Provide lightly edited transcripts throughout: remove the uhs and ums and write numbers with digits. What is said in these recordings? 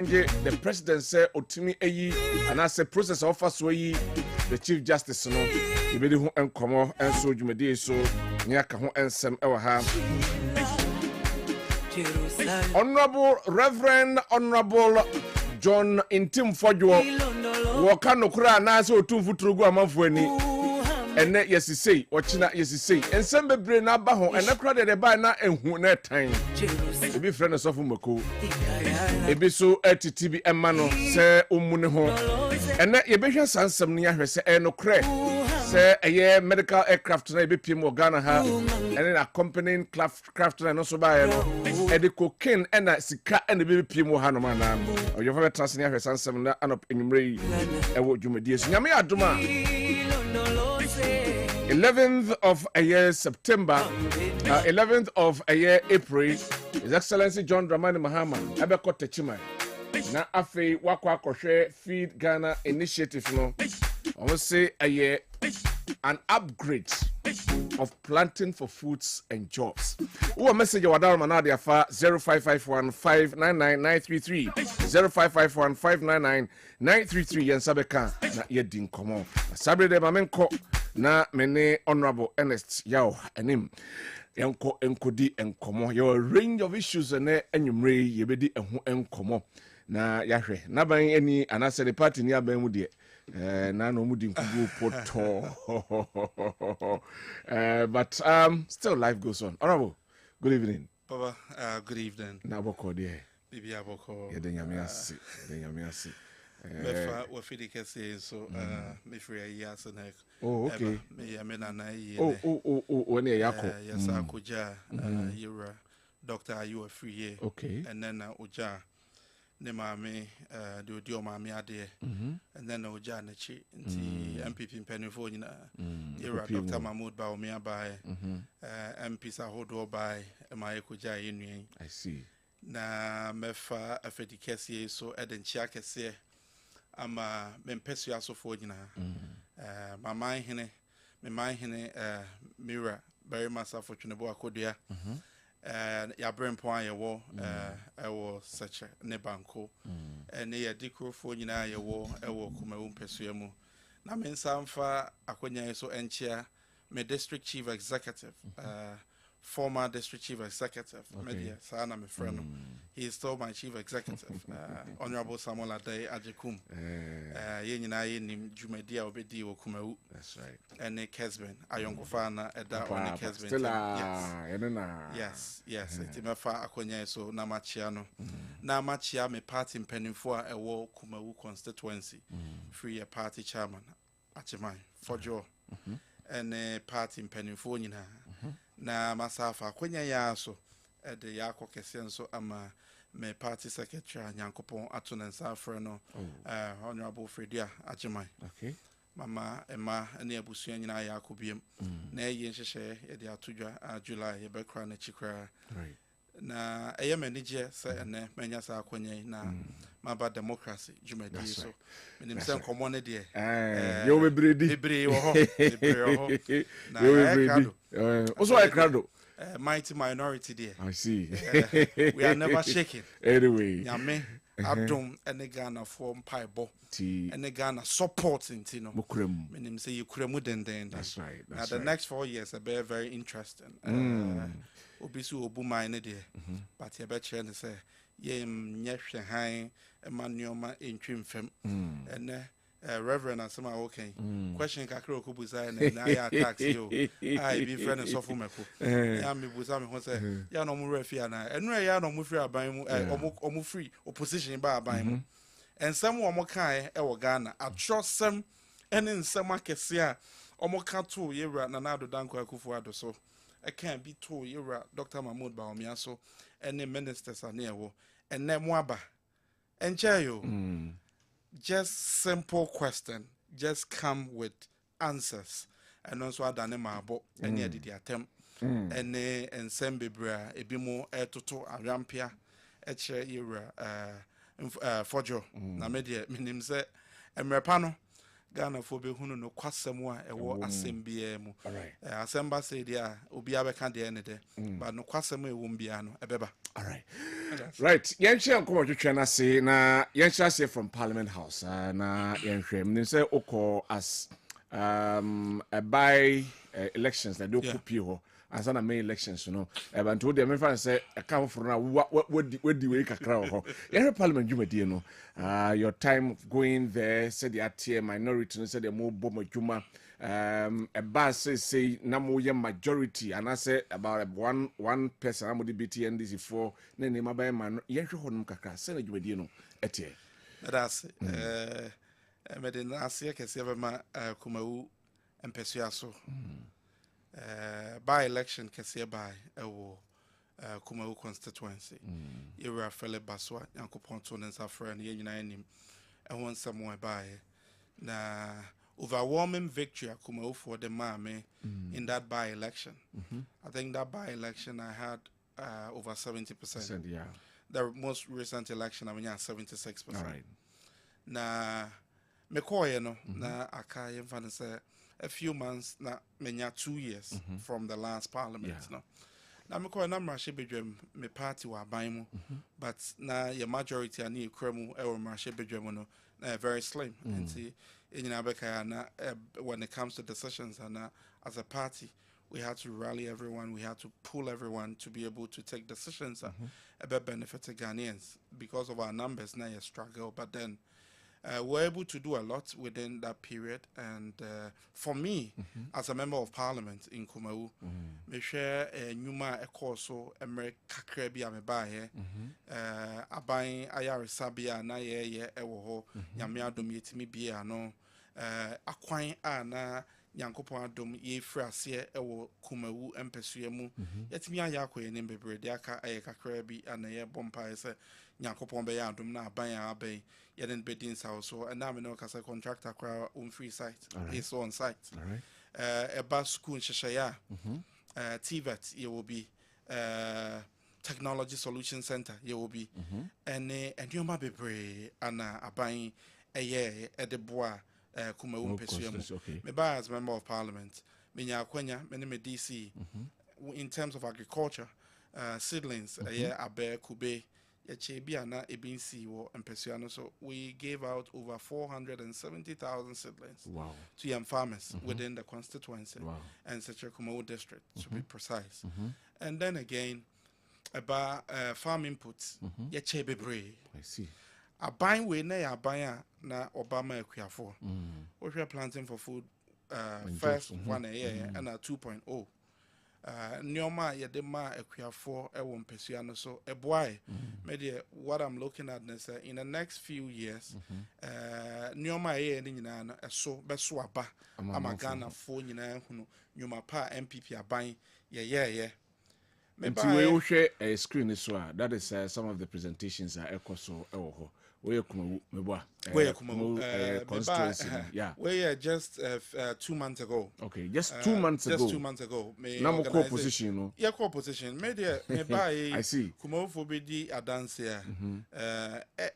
the president say otimi eyi and as a process of us we the chief justice no you be ho enkomo enso dwumade so nya ka ho ensem e wa ha Honorable Reverend Honorable John Intim Fodwo wo ka nokura na se otumfu turugu amanfo ani ene yesisei ochina yesisei ensem bebre na ba ho ene kura de ba na ehu na tan ebi friend sofu mako ebi so atitibi emma no se omune ho ene yebehwa sansem ne yahwese enokre se eye medical aircraft na ebepiem Ghana ha ene accompanying craft na no so ba no ede cocaine ena sika ene bepiem ha no mana oyofa betrase ne yahwese sansem na anop enwumre ewo dwumadi esu nyame adoma 11th of a year September 11th of a year April His Excellency John Dramani Mahama abeko techima na afei wakwa kohwe Feed Ghana initiative no I say a year an upgrade of planting for foods and jobs. Who message wadar manade afa 0551599933 0551599933 yensabeka na yedin komo. Sabre de mamenko na mene Honorable Ernest Yao enim yanko enkodi enkomo your range of issues ene enwumre yebedi eho enkomo na yahwe na ban eni anase the party ni aban mu de na no mudi nkugu poto but still life goes on. Honorable, good evening. Baba, good evening. Na boko de Bibi aboko. Ye de nyame ase Mefa wo fidi kese so me free ya so na. Oh, okay. Me ya me na na yi. Oh, when ye yako. Yes, Akuja, you're Doctor, are you a free year? Okay. And then Uja ne mame do dio mame ade and then Uja na chi nti MPP mpanifo nyina you're Dr. Mahmoud ba omi abai MP sa hodo bai my kuja yenwen. I see. Na mefa afedi kese so eden chia kese ama mempesu asofo nyina my mind hene mirror very much unfortunate akodua ya brain point yewo ewo such ne banko ne ya dikrofo nyina yewo ewo Kumawu mpesu mu na mensamfa akonya so enchia me district chief executive former district chief executive media sana me friend he is still my chief executive Honorable Samuel Adai Ajekum ye nyina ye nim dwumadia obedi wo Kumawu. That's right. And Kessben ayonkofa na eda on Kessben. Yes itimefa akonya so na machia no na machia me party mpanimfo a ewo Kumawu constituency free a party chairman Achiman Fojo and party mpanimfo nyina na masafa akonya ya so de yakọ kese so ama me party secretary Nyankopon atonensa afre no Honorable Fredia Achiman. Okay. Mama Emma and Abusua nyina ya akobiem na ye nhyehyɛ ye de atodwa July ye bekra na chikra Right. na eye manage say ene manya sa akwanya na maba democracy jumadi so menim say nkomo ne de yo bebredi wo ho na yo also I crowd mighty minority there. I see. We are never shaking anyway nyame adom ene Ghana form paibo ene Ghana support intino menim say you kuremu den. That's right. Now the next 4 years are very interesting. Obisu obu mine there but ye be chere say ye nyehwe han emanioma entwim fam ene Reverend Asama okay. Question kakra okubuza na ya tax yo. I be friend so for meko. Ya me buza me ho say ya no mu refi ana. Enu ya no mu free aban mu omu free opposition ba aban mu. Ensem wo mo kan e wo Ghana atrosem ene nsem akese a omo ka to yewra na Nado Dankwa Akufo ado so. E kan bi to yewra Dr. Mahmoud ba omia so ene ministers ane ewo ene mo aba. Enche yo. Just simple question, just come with answers. And also adane mabo any did attempt any ensembebra ebimo etoto arampia eche yura fojo na media minim se emrepa no Ghana for be hunu no kwasem a ewo asem bia mu. All right. Asem ba say dia obi abeka de ne de. But no kwasem e wo bia no ebeba. All right. Right. Yenche nko twetwe na se na yenche say from Parliament House. Na yenhwe mnim say oko as a by elections that do copy ho. As an main elections, you know, but told them if I say a come for now, what would you wake a crowd? Every parliament, you know, your time going there, said the ATM minority, said the more bomb juma, a bus say Namoya majority, and I say about one person, I'm the BTNDC for Nene Mabay man, Yanko Honka, send you know, Etie. That's Medin Asia Kessben Kumawu and Pesuaso. By election kese by ewo Kumawu constituency era fele baswa yankopon to nsa fra na nyina anim ehon samo by na overwhelming victory Kumawu for the mame in that by election. I think that by election I had over 70%. Yeah. The most recent election I mean 76%. All right. Na me koye no na aka yemfa say a few months na menya 2 years from the last parliament no na me call na mrashe bedwam me party wa ban mu but na your majority ani ekremu e wo mrashe bedwam no na very slim nti enyina beka na when it comes to decisions and as a party we had to rally everyone, we had to pull everyone to be able to take decisions about benefit to Ghanaians because of our numbers now a struggle, but then we're able to do a lot within that period. And for me, as a member of parliament in Kumawu, me share a numa a course America kakrebi ameba here. Abain ayare sabia na ye ewo nyamia domietimi bia no akwan ana Yankopon adom ye frase ewo Kumawu empesua mu yetimi ayakọ ne bebre de aka ayekakra bi ana ye bompa ese Yankopon be ya adom na aban abai ye den bedin sa so and na me no kasa contractor kra on free site is on site. All right. A bus school shashaya TVET ye will be Technology Solution Center ye will be and you ma bebre ana aban eye edeboa Kumawu Pesuamu. Me by as member of parliament, Minya Kwenya, me DC, in terms of agriculture, seedlings, abe kube, yechebiana ebinsi wo Pesuano. So we gave out over 470,000 seedlings to young farmers within the constituency and such a Kumawu district, to be precise. And then again, about farm inputs, yechebebre. I see. A buying way na abaya na Obama equiafo. We are planting for food first 1 year and a 2.0. Nyoma yedema equiafo ewon pesuano so a boy. Maybe what I'm looking at is in the next few years, Nyoma ye ni na so beswaba amagana fo nyina hunu nyoma pa MPP aban ye. And we share a screen as well. That is some of the presentations are echo so where Kumawu constituency. Yeah. Where just 2 months ago. Okay, just 2 months ago. Just 2 months ago. Now co-position, no? Yeah, co-position. Me by I see. Kumawu for be a dance here.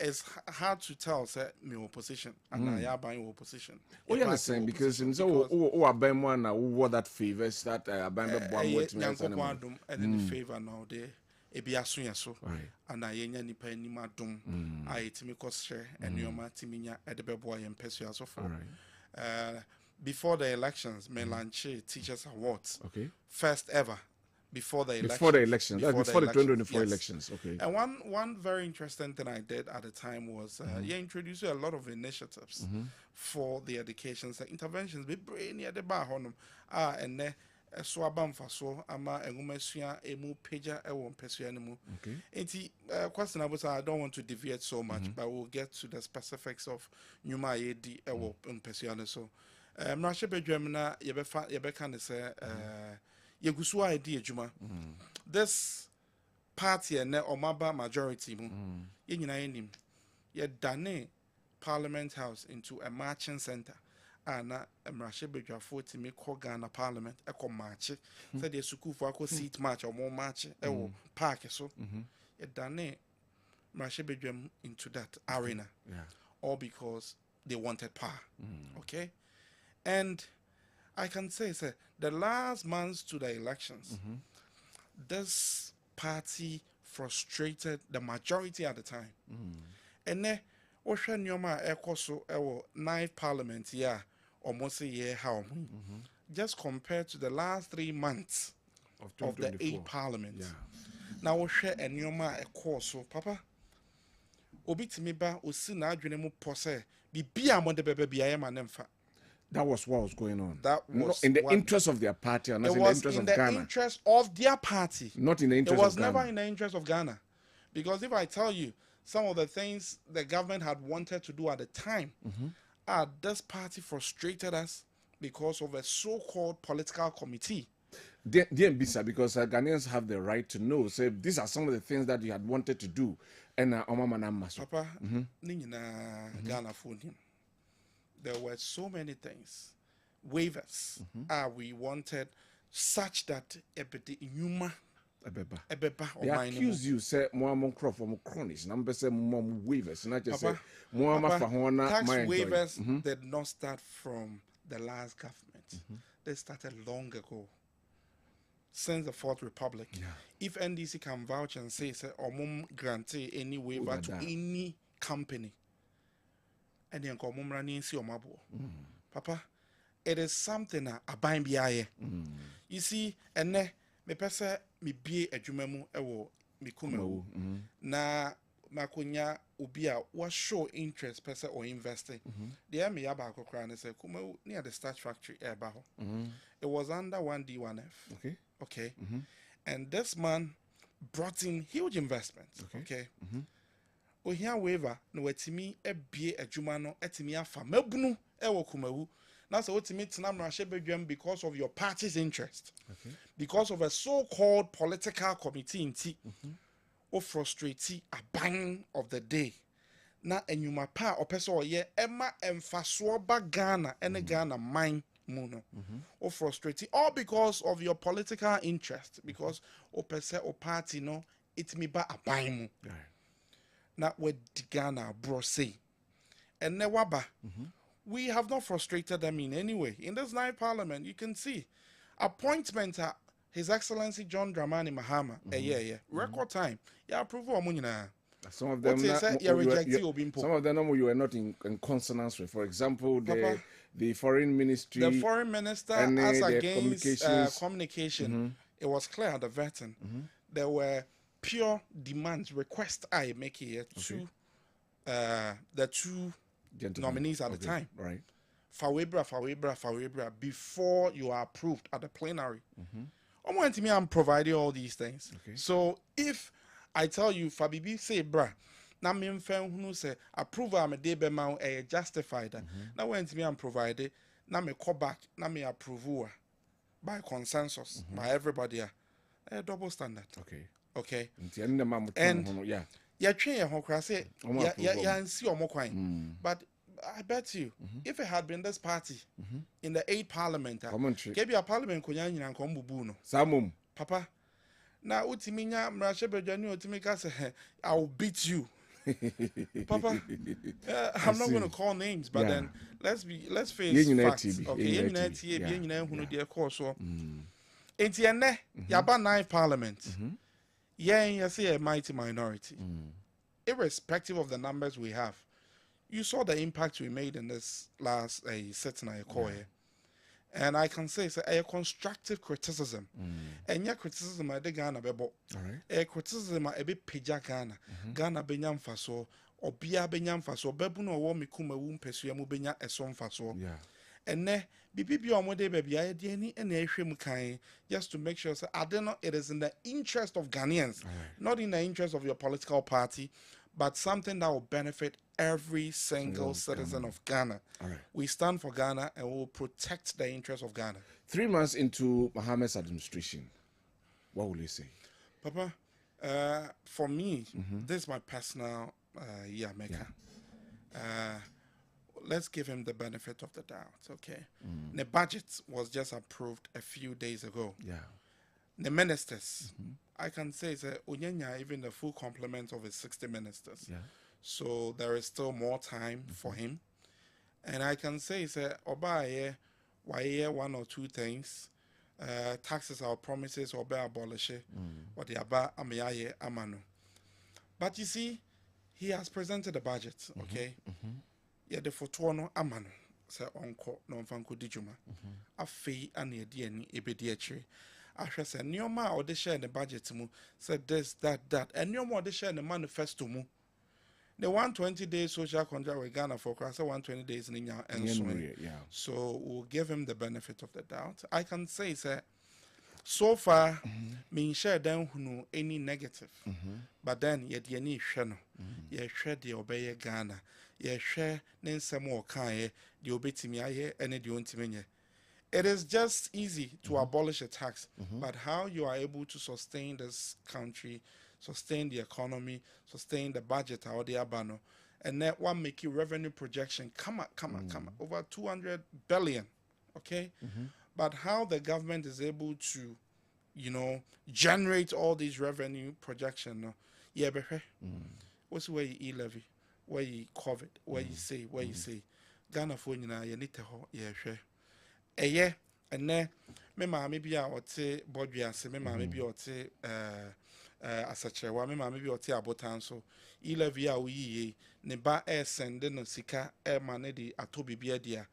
It's hard to tell say me opposition and I buying opposition. Oh, you understand because in so abem one who that favors that abem one with me and in favor now there. Ebi aso yeso ana yenya nipa anima dom ayetimi kosre enyoma timinya edebebo ayem pesu aso for before the elections me launch teachers awards first ever before the elections before the 2024 elections. Okay. And one very interesting thing I did at the time was you introduced a lot of initiatives for the education interventions be brain near the bar honum and so abamfa so ama engumesua emu peja ewon pesua nemu. Enti question about I don't want to deviate so much but we'll get to the specifics of nyuma yedi ewo pesua ne so mrashe bedwam na yebeka ne say yegusu idea adwuma this party and omaba majority mu ye nyina yenim ye dane Parliament House into a marching center. Ana mrashe bedwafo timi ko Ghana Parliament eko march said the school for ko seat march or more march ewo park so e dane mrashe bedwam into that arena all because they wanted power. Okay? And I can say, the last months to the elections, this party frustrated the majority at the time. And then, Osha Nyoma Ekoso, 9th Parliament, almost a year, how? Just compared to the last 3 months of the 8th Parliament. Now, Osha Nyoma Ekoso, Papa, Obi Timiba, Osina Adwene Pose, Bibia Monde Bebe Nemfa. That was what was going on. That was in the interest of their party, or not it in the was interest in of the Ghana. interest of their party. Not in the interest of Ghana. It was never in the interest of Ghana. Because if I tell you some of the things the government had wanted to do at the time, this party frustrated us because of a so-called political committee. DMBISA, because Ghanaians have the right to know. So these are some of the things that you had wanted to do. And Papa, Ghana phone him. There were so many things, waivers, we wanted, such that they accuse you, say, more crop from cronies, number say, more waivers, not just say, more tax waivers did not start from the last government. They started long ago, since the Fourth Republic. If NDC can vouch and say, or grant any waiver to any company, and then come running see your mabo. Papa, it is something a bind be. You see, and ne me pesa me be a jumemu ewo me Kumawu. Na makunya ubia was show interest pesa or investing. The me yaba kokra and say Kumawu near the starch factory airbaho. It was under 1D1F. Okay. And this man brought in huge investments. Okay. Ohia waiver no wetimi ebie adwuma no etimi afa mabunu ewo Kumawu. Now so wetimi tena mrahye bedwam because of your party's interest. Because of a so-called political committee nti o frustrate aban of the day. Na enyuma pa opese oye ema emfaso ba Ghana ene Ghana mine muno. O frustrate all because of your political interest, because opese o party no itimi ba aban mu. Not what Ghana bro say. And Newaba, we have not frustrated them in any way. In this 9th Parliament, you can see appointment His Excellency John Dramani Mahama, record time. Approval of some of them, some of them you were not in consonance with. For example, the foreign ministry, the foreign minister, as against communication, it was clear at the vetting. There were pure demands, request I make here to the two nominees at the time. Right. Fawebra, before you are approved at the plenary. I want me, I'm providing all these things. So if I tell you, Fabibi say, bra, na me who say approval am de be ma justified. Now when me I'm provided, na me call back, na me approve by consensus by everybody. A double standard. Okay. And yeah, train your hokra say yeah, see or more coin. But I bet you, if it had been this party in the 8th Parliament, maybe a Parliament could and come bubuno. Samum, Papa. Now utiminya mrashe bejani utimika say I will beat you. Papa, I'm not going to call names, but then let's face facts. Okay, Entienne, yaba 9th Parliament. You say a mighty minority. Irrespective of the numbers we have, you saw the impact we made in this last sitting I call here. And I can say it's a constructive criticism. And your criticism I Ghana bebo. A criticism I be pija Ghana. Ghana benyam faso, or bia benyam faso, bebuno wo mi Kumawu pesu mu benya esom faso. And ne bibi omode baby I any mukai just to make sure I don't know it is in the interest of Ghanaians, not in the interest of your political party, but something that will benefit every single citizen of Ghana. We stand for Ghana and we will protect the interests of Ghana. 3 months into Mohammed's administration, what will you say? Papa, for me, this is my personal maker. Let's give him the benefit of the doubt, okay? The budget was just approved a few days ago. The ministers, I can say, even the full complement of his 60 ministers. So there is still more time for him. And I can say, oba why one or two things. Taxes or promises or be abolish or the aba amaye amano. But you see, he has presented a budget, okay? Yeah, the photo amano. Say onko no mfanko dijuma. Afei ane edi ani ebedi akire. Ahwe say nioma or de share the budget mu said this that and nioma or de share the manifesto mu. The 120 days social contract with Ghana for class 120 days in India and so we'll give him the benefit of the doubt. I can say, sir, so far, me share them who know any negative, but then yet ye need share ye share the obey Ghana, ye share then some more kind the obey to me and the ontimenye. It is just easy to abolish a tax, but how you are able to sustain this country, sustain the economy, sustain the budget out the abano, and that one make you revenue projection come up, over 200 billion, okay? But how the government is able to, generate all these revenue projection, yeah, but what's where you e-levy, where you COVID, where you say, Ghana for you need to yeah, and then me maame bi a ɔte bodwiase me maame bi a ɔte asachewa me maame bi a ɔte abotan so e-levy a oyiye ne ba send no sika ma ne di atobi bi dia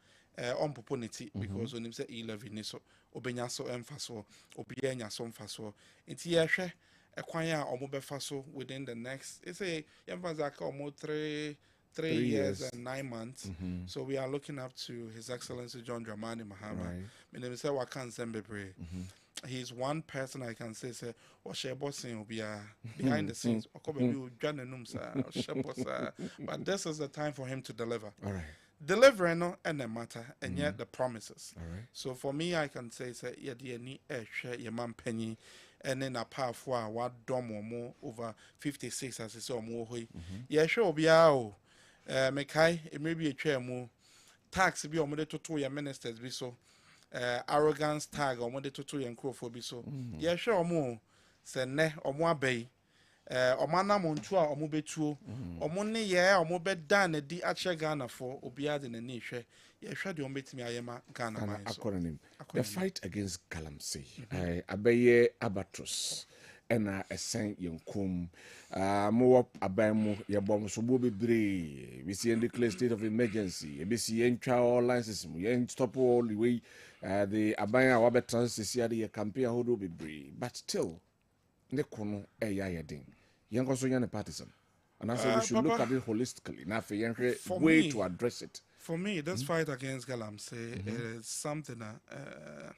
ompopo ne ti because onim say e-levy ni so obenya so emfa so obiya nya so emfa so nti ye hwɛ ekwan a omo befa so within the next say yemfa zaka omo 3 years and 9 months. So we are looking up to His Excellency John Dramani Mahama. My name is Wakan Zembebre. He's one person I can say, or share bossing will be behind the scenes. But this is the time for him to deliver. All right. Delivering no and the matter, and yet the promises. All right. So for me, I can say, yeah, dear, share your man penny. And then a power for what dom or more over 56 as I saw more. Yeah, sure, be out. Mekai, it may be a chair more tax be on the to your ministers be so arrogance tag on the to your crow for be so. Yeah, sure, more say ne or more bay. Or mana montua or mobetu or money, yeah, or mobe dan a di acha Ghana for Obiad in a niche. Yeah, sure, you met me. I am Ghana. The fight against Galamsey, Abaye Abatros. And a saint young cum, more up abamo, your bombs will be brave. We see in the state of emergency, a BC trial license, we ain't stop all the way. The Abaya Wabetrans is here, the campaign who will be brave, but still, the corner a yading. Young also young partisan. And I said we should look at it holistically, not for young way to address it. For me, this fight against Galamsey is something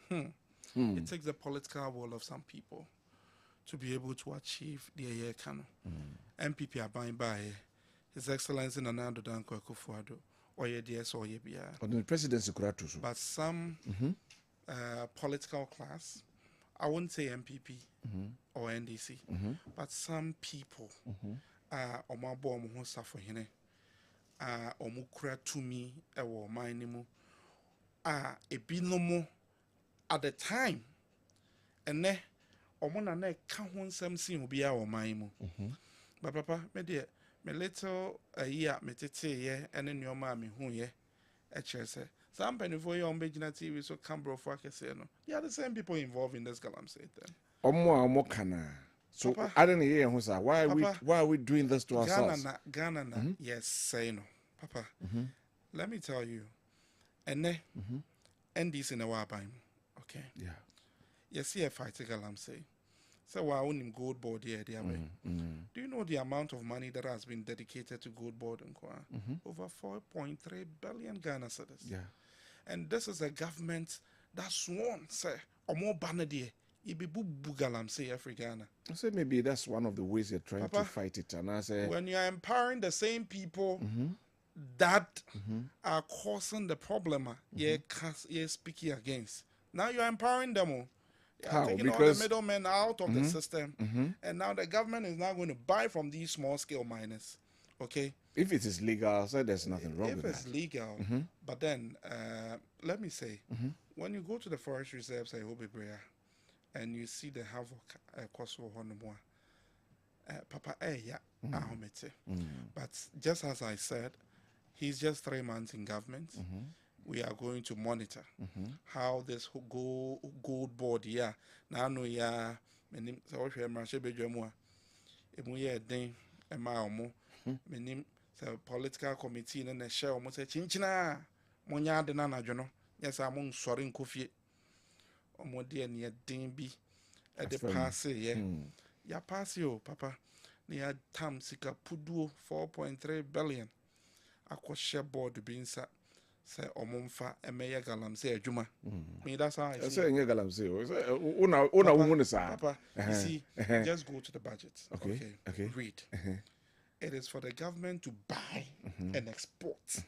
it takes the political will of some people to be able to achieve the year canon. MPP are buying by His Excellency Nana Dankwa Kufuado or ye DS or ye BR. But the presidency could. But some political class, I wouldn't say MPP or NDC, but some people are omabo omo suffer hine omukura to me ewo manimu ebinomo at the time and ne omona na ka ho nsam sin obi a o man mu but papa me de me little a year me tete ye ene nyoma me hu ye e kire se some penifo ye on begina TV so Cambro for akese no they are the same people involved in this Galamsey then Omo kana so papa, I don't hear who say why are we doing this to ourselves? Ghana yes say no papa let me tell you ene NDC na wa ban okay yeah yes see a fight Galamsey. So why only gold board here the way. Do you know the amount of money that has been dedicated to gold board and over 4.3 billion Ghana cedis. Yeah. And this is a government that sworn say or more banner there. It be Galamsey every Ghana. I say maybe that's one of the ways you're trying to fight it. And I say when you are empowering the same people that are causing the problem, you're speaking against. Now you are empowering them all. How? Taking Because all the middlemen out of the system, and now the government is now going to buy from these small-scale miners. Okay. If it is legal, so there's nothing wrong with that. If it's legal, but then let me say, when you go to the forest reserves, and you see the havoc Kosovo Honmoa, Papa, but just as I said, He's just 3 months in government. We are going to monitor how this gold board here. Now, no, yeah, menim so what we march be dwemu a emu ye den e ma omo menim so political committee na share omo say chinchina mo nya de na nadwo no yes am nsori nkofie omo de ne den bi e de pass ye ya pass yo papa ne ya tam sika puduo 4.3 billion akɔhyɛ board bi nsa say omumfa emeye Galamsey adwuma me that's how I see say nye Galamsey una wunu sa papa you see just go to the budget okay. Read it is for the government to buy and export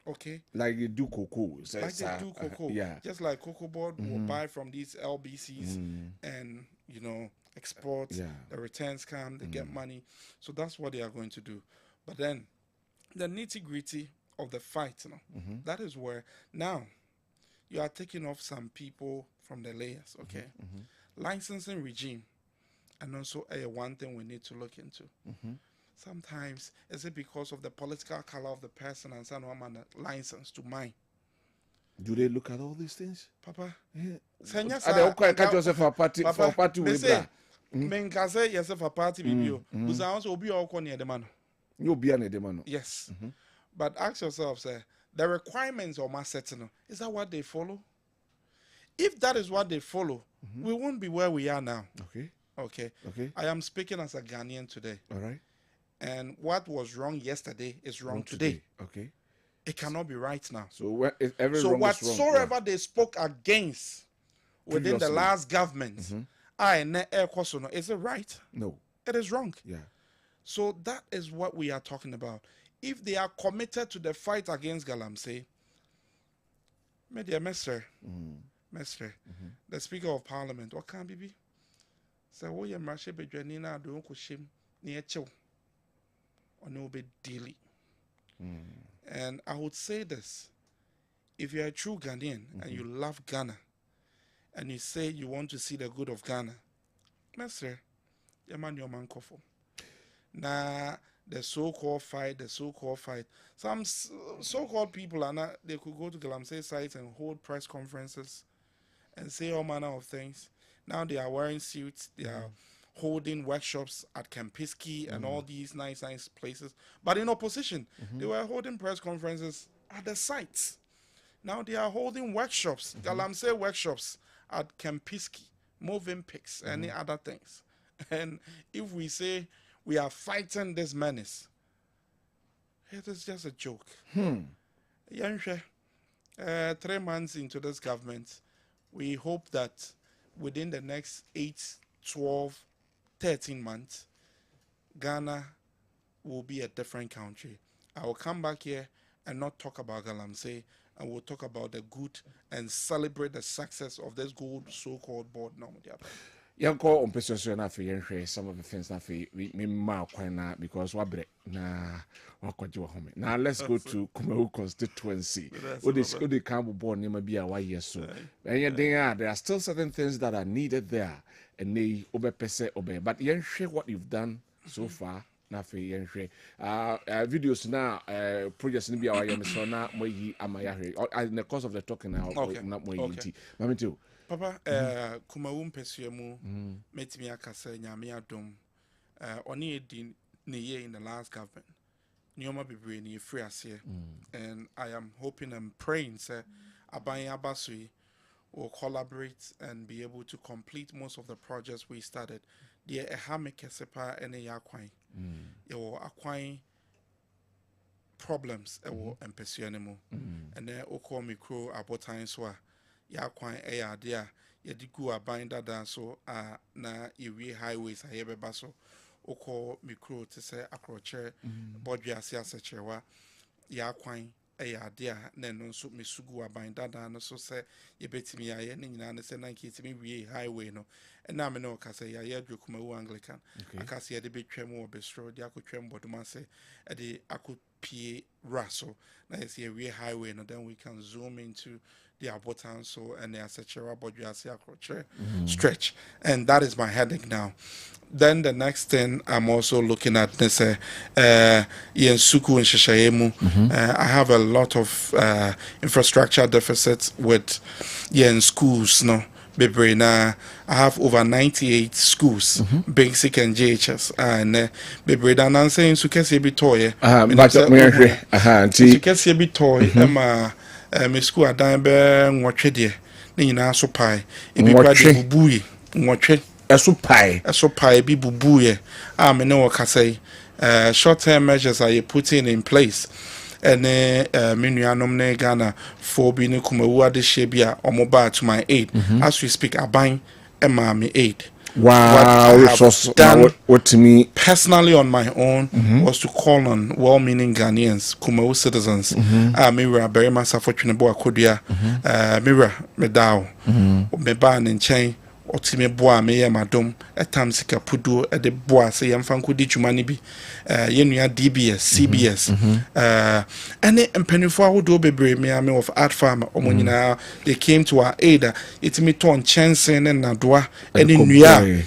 okay like you do cocoa like they do cocoa just like cocoa board will buy from these LBCs and you know export the returns come they get money so that's what they are going to do but then the nitty-gritty of the fight, you know, that is where now you are taking off some people from the layers, okay? Licensing regime, and also one thing we need to look into. Sometimes, is it because of the political color of the person and some woman license to mine? Do they look at all these things, Papa? Are they catch yourself for a party with that? Men can say yes for party video. Because I also be all near the man. You'll be an edemano. Yes. But ask yourself, sir, the requirements of my setting, is that what they follow? If that is what they follow, we won't be where we are now. Okay. I am speaking as a Ghanaian today. All right. And what was wrong yesterday is wrong today. Okay. It cannot be right now. So whatsoever they spoke against within the last government, is it right? No. It is wrong. Yeah. So that is what we are talking about. If they are committed to the fight against Galamsey, Mr. The Speaker of Parliament, what can be? So we are marching be Janina do kushim near chill or no be daily. And I would say this: if you are a true Ghanaian and you love Ghana, and you say you want to see the good of Ghana, Mr. your man kofo. Now, the so-called fight. Some so-called people are not, they could go to Galamsey sites and hold press conferences and say all manner of things. Now they are wearing suits, they are holding workshops at Kempiski and all these nice places. But in opposition, they were holding press conferences at the sites. Now they are holding workshops, Galamsey workshops at Kempiski, moving pigs, any other things. And if we say we are fighting this menace, it is just a joke. 3 months into this government, we hope that within the next 8, 12, 13 months, Ghana will be a different country. I will come back here and not talk about Galamsey, and we'll talk about the good and celebrate the success of this good so-called board now. Yanko on person na fe yenhwe some of the things na fe me ma kwan na because wabre na wakwaje wa home. Now let's go to Kumawu constituency. Odi kan bo nima bi a wa yeso. There are still certain things that are needed there and they obepese obe. But yenhwe what you've done so far na fe yenhwe. Videos na projects ni bi a wa yeso na moyi amayahwe. In the course of the talking now na moyi nti. Mami too. Papa, Kumawu mpesiemu metimi akasa nyame adom oni edi ne ye in the last government. Nioma bebre ni free ase. And I am hoping and praying say Aban Abasui will collaborate and be able to complete most of the projects we started. The ehame kesepa ene yakwan. Yo akwan problems ewo mpesiemu. And then oko mikro abotan so ya kwan ade a yedi gu aban dada so na ewie highways a yebeba so oko mikro te se akroche bodwe ase asechewa ya kwan ade a na no so mesugu aban dada no so se yebetimi aye ne nyina ne se na nketimi wie highway no na me no ka se ya yedwe Kumawu Anglican akase yede betwam obestro de akotwam boduma se de akopie Raso. Now it's a real highway, and then we can zoom into the Abotanso and the Asechera Bojuasia stretch. And that is my headache now. Then the next thing I'm also looking at this Yen Suku and Shishayemu. I have a lot of infrastructure deficits with Yen schools, no. Bebrena, I have over 98 schools, basic and JHS, and Bebrena Nancy in Sukesi Bitoye. Sukesi Bitoye, Emma, my school at Dimebe, Watchede, Nina Sopai, Ibiquadi Bubui, Watched. A pie Be bubuye. I know what I say. Short-term measures are you putting in place. And Minuanom Ghana for being Kumawu de Shebia or mobile to my aid. As we speak, I buying Emma aid. Wow, what I have done what to me personally on my own was to call on well-meaning Ghanaians, Kumawu citizens. Mira, very much fortunate boy, Kodia, Mira, Medao, Meban and Chain. Otime boa me ye madom etam sika pudu e de boa se yemfa nkodi dwumane bi yenua DBS CBS ene mpanifo ahodo bebre me ame of art farm omonyina they came to our aid itimi ton chensen ne nadoa ene nua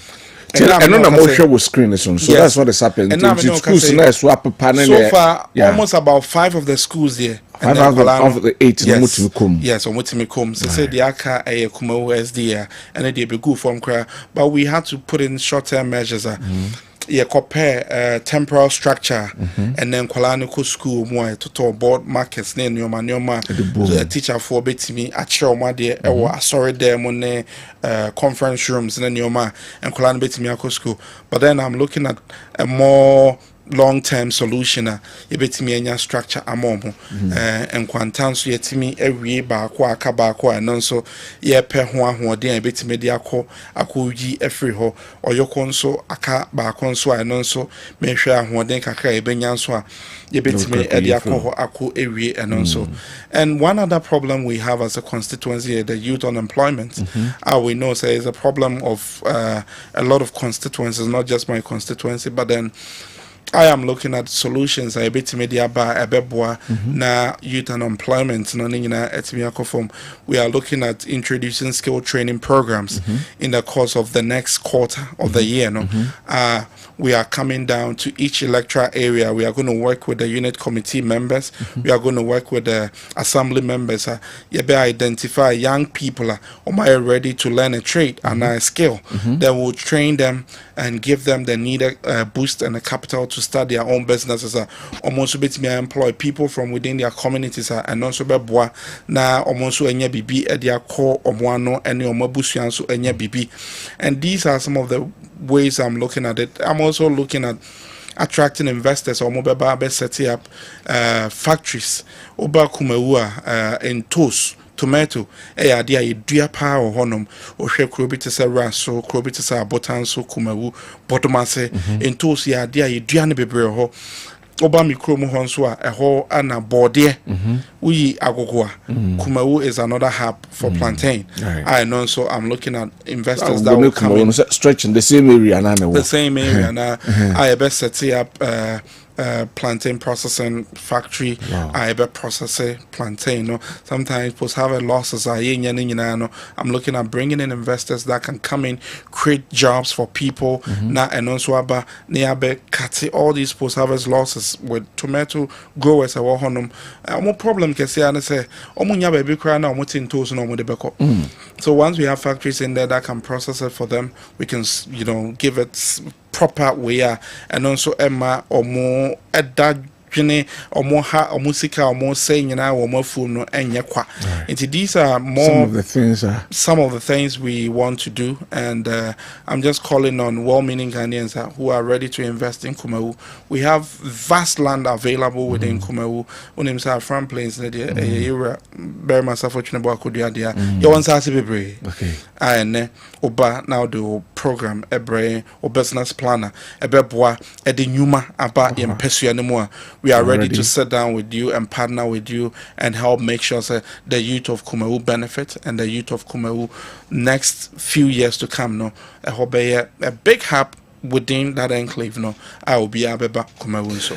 and on a motion with screen so that's what is happening. Schools now swap panel. So far, almost about 5 of the schools there. 5 of the 8 yes, on Mutimikum. So say the Aka a Kumawu SD and they be good from cry, but we had to put in short-term measures. Compare temporal structure and then Kwalanico school more to board markets near Nyoma teacher for betimi at Shoma dear or sorry there money conference rooms in Nyoma and Kwalani betimi school. But then I'm looking at a more long-term solution yebetimi enya structure amomo and kwantan so yetimi awie ba akwa aka ba akwa and so ye pe ho ahoden yebetimi de akọyi efri ho oyoko nso aka ba akọ nso and so mehwe ahoden kakra ebenya nso a yebetimi e de akọ ewie and so. And one other problem we have as a constituency, the youth unemployment, we know say is a problem of a lot of constituencies, not just my constituency, but then I am looking at solutions. I bet media ba ebeboa na youth and employment. We are looking at introducing skill training programs in the course of the next quarter of the year. We are coming down to each electoral area. We are going to work with the unit committee members. We are going to work with the assembly members. You better identify young people who are ready to learn a trade and a skill. Then we'll train them and give them the needed boost and the capital to start their own businesses. Almost bit me employ people from within their communities and also be boa na almost enye bibi e dia core omwano ene omabusuan so enye bibi. And these are some of the ways I'm looking at it. I'm also looking at attracting investors or mobile setting up factories oba Kumawu in Toast tomato idea idua pa honum ohwe krobiti se raso krobiti se abotanso Kumawu bodomase entos ya idea idua ne bebre ho oba mikromu ho nso a eho ana bode we agogoa Kumawu is another hub for plantain. I know, so I'm looking at investors that will come in stretching the same area now. The same area now. I best set up plantain processing factory. I be processing plantain. No, sometimes post have losses. I'm looking at bringing in investors that can come in, create jobs for people. Na and also about nearby cut all these post harvest losses with tomato growers. More problem can say and say omunya baby cry now mutin toast no beko. So once we have factories in there that can process it for them, we can give it proper way and also Emma or more at that or more or musica or more saying or more food no and yakwa. These are more some of the things we want to do, and I'm just calling on well-meaning Ghanaians who are ready to invest in Kumawu. We have vast land available within Kumawu. When him say from plains very much fortunate about Kudia. You want to be brave. Okay. And oba now the program ebre or business planner ebeboa edi nyuma aba yempesu anymore. We are ready to sit down with you and partner with you and help make sure that the youth of Kumawu benefit and the youth of Kumawu next few years to come. No, a big hub within that enclave, no, I will be able to Kumawu. So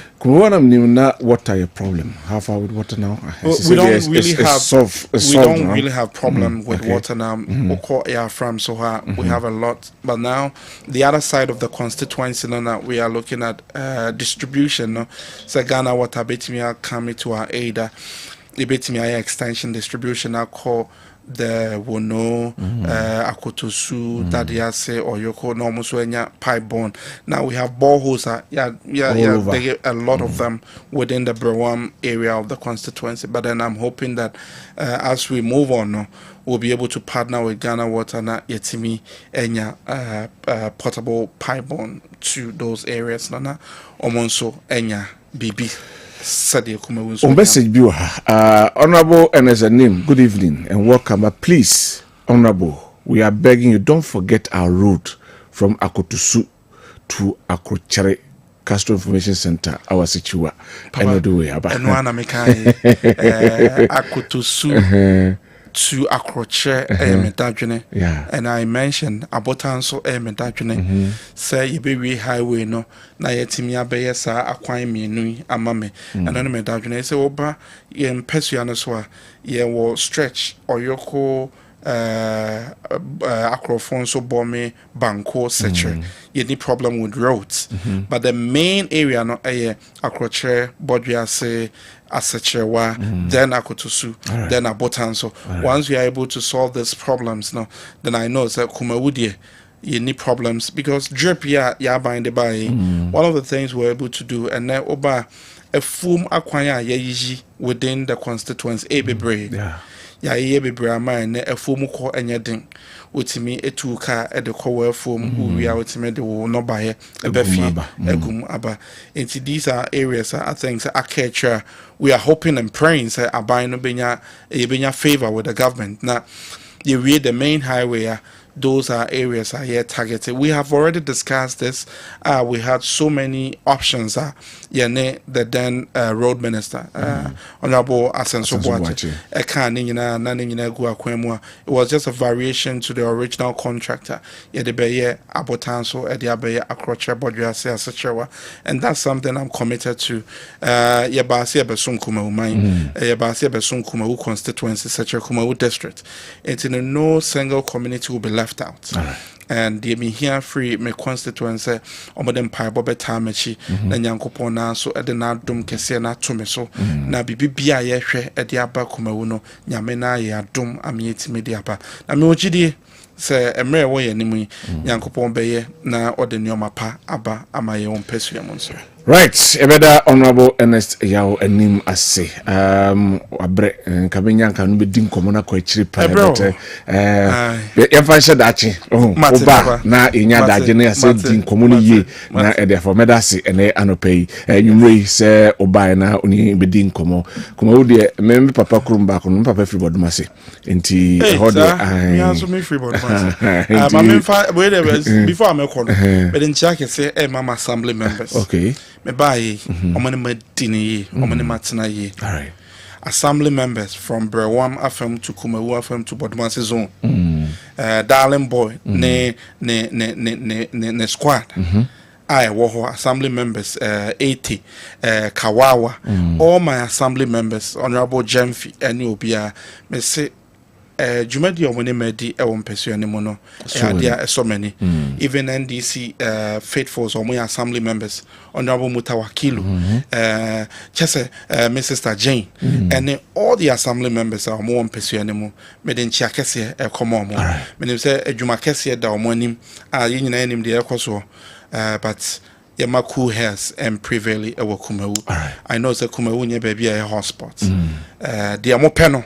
what are your problem? How far with water now? We don't really have problem with water now. We have a lot, but now the other side of the constituency, now we are looking at distribution. No, so Ghana Water Betimia coming to our aid. The Betimia extension distribution. I call the Wono, Akotosu, Dadiase, or Yoko, Nomuswenya, pipe bone. Now we have boreholes. They get a lot of them within the Brewam area of the constituency. But then I'm hoping that as we move on, we'll be able to partner with Ghana Water na Yetimi Enya portable pipe bone to those areas. Nana Omonso Enya BB. Message Honorable and as a name, good evening and welcome. But please, Honorable, we are begging you, don't forget our route from Akotosu to Akrochere Castro Information Center, our situa. I know the way about Akotosu to Akrochere Medajune. And I mentioned Abotanso Medajune. Say you be highway no na yetimia beye sa akwan mienu amame. And then Medajune say oba ye mpesuano so ye wo stretch Oyoko Acrofonso Bome Banco Setre. You need problem with roads. But the main area no Akrochere Bodriase Asechewa, then Akotosu, then Abotanso. Once we are able to solve these problems now, then I know that Kumawu you need problems because drip ya bind the by one of the things we're able to do and then oba a form acquire ye within the constituency ye be brama a form call anything with me a two car at the core form we are with me the will not buy a befi a gum abba into these are areas I think I catch we are hoping and praying say I buy no benya favor with the government now you read the main highway those are areas are here targeted. We have already discussed this. We had so many options. The then road minister, Honorable Asenso Boache. It was just a variation to the original contractor. And that's something I'm committed to. Kumawu constituency, such a Kumawu district. It's in no single community will be left out. And they be here free my constituency omo dem pai bobe tamachi na nyankopon na so e de na dom kese na tome so na bibia ye hwe e de aba Kumawu no nyame na ye adom amietime de aba na me ogide se emre wo ye nimu nyankopon beye na ode nyoma pa aba amaye on pesu yam nso. Right, Ebeda Honorable Ernest Yao Enim Ase. Abre Kabenya kanu be din komo na kwa chiri pa ebete. Ya fansha dachi. Oba na enya daje na se din komo no ye na e dey for medase ene anopei. Nwumre se oba na oni be din komo. Kumawu de me papa kurumba kono papa free board mase. Enti ho de me aso me free board mase. Mama before I me kono. But in check say mama assembly members. Okay. Me buy omani madini omani matina ye. All right. Assembly members from Brewam FM to Kumawu FM to Bodmansi zone. Darling boy ne squad. I woho assembly members 80 Kawawa. All my assembly members Honorable Jemfi and Obia me say Jumadi or when medi pesu animono there so many even NDC faithfuls or my assembly members Honorable Mutawakilu Chese Mrs. Jane and then all the assembly members are more pesu animo meden chiakese e komo mo menim say adwuma kese da omonim yina enim de ekoso but yama cool hairs and prevail ewo Kumawu. I know say Kumawu nye baby a hotspot the amo peno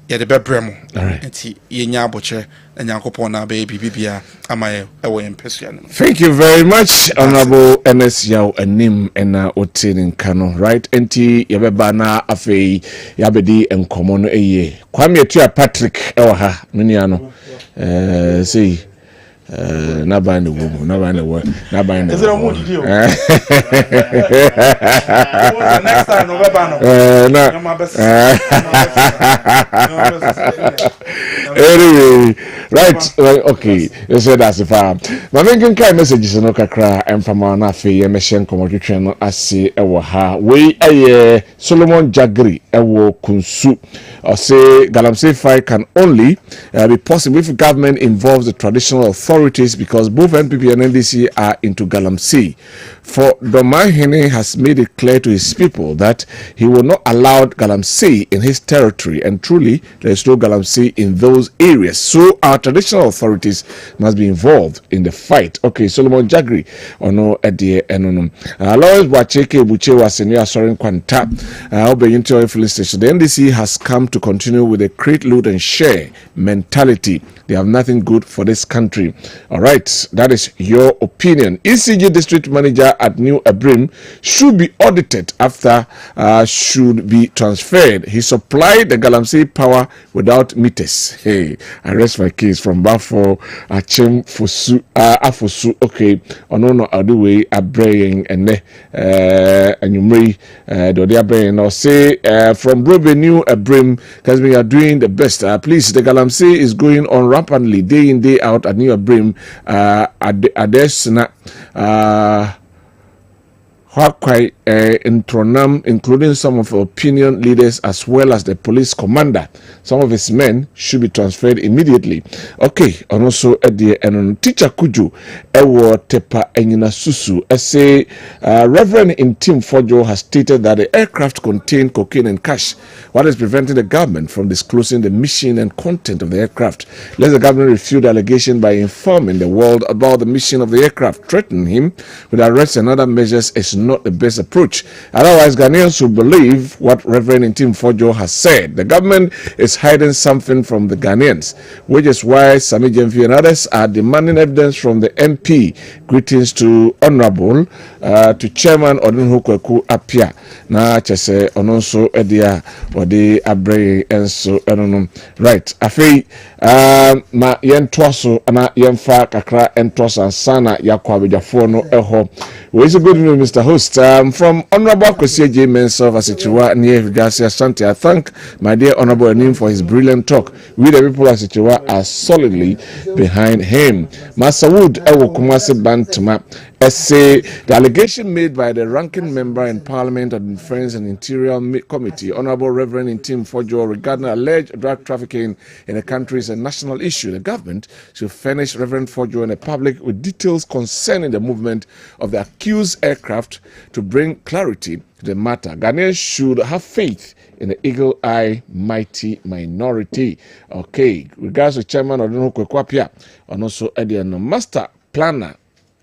ya de bebremo enti yenya aboche na nyankopon na be bibia amaye ewo empesu anu. Thank you very much Honorable Ernest Yao Enim ena otin kano right enti yebeba na afei yabedi enkomo no eye Kwame Atua Patrick ewa ha menia no say na band wo na band wo na band is it a mood deal next time no beba no anyway Right, okay. You said that's the farm. My main kind messages no kakra and from our nafi emission commotion no asi ewo ha. We Solomon Jagri ewo kunsu. Or say Galamsey fight can only be possible if government involves the traditional authorities because both NPP and NDC are into Galamsey. For Domahene has made it clear to his people that he will not allow Galamsey in his territory, and truly there is no Galamsey in those areas. So our traditional authorities must be involved in the fight. Okay, Solomon Jagri ono edie enono. Lawrence Bwacheke Buche was in your sorin kwanta. Obeyinto filling station. The NDC has come to continue with a create, loot and share mentality. They have nothing good for this country. All right, that is your opinion. ECG district manager at New Abrim should be audited after should be transferred. He supplied the Galamsey power without meters. Hey, I rest my case from Bafo Achem Fosu Afosu. Okay, Onono Aduwe Abraying and Numri Dodi Abraying. Now say from Brobe New Abrim because we are doing the best. Please, the Galamsey is going on rapidly day in day out at New Abrim. Adesna Hakwai Intronam, including some of opinion leaders as well as the police commander. Some of his men should be transferred immediately. Okay, and also at the end, teacher Kuju Ewo Tepa Enyina Susu say Reverend Intim Fojo has stated that the aircraft contained cocaine and cash. What is preventing the government from disclosing the mission and content of the aircraft? Let the government refute the allegation by informing the world about the mission of the aircraft. Threatening him with arrests and other measures is not the best approach. Otherwise, Ghanaians will believe what Reverend Intim Fojo has said. The government is hiding something from the Ghanaians, which is why Sami Jemfi and others are demanding evidence from the MP. Greetings to Honorable, to Chairman Odunho Kweku Apia. Na chese ononso edia odi abre enso enono. Right. Afei ma yentwaso ana yemfa kakra entwaso sana yakwa bejafo no eho. We is a good news, Mr. Host. From Honorable Kwesi J. Mensov Asichiwa near Gasi Ashanti, I thank my dear Honorable Enim for his brilliant talk. We the people of Asichiwa are solidly behind him. Master Wood Ewo Kumasi Bantama say the allegation made by the ranking member in Parliament on Defense and Interior Committee, Honorable Reverend Intim Fojo, regarding alleged drug trafficking in the country is a national issue. The government should furnish Reverend Fojo and the public with details concerning the movement of the accused aircraft to bring clarity to the matter. Ghanaians should have faith in the eagle eye mighty minority. Okay, regards to Chairman Odunho Kweku and also Ediano Master Planner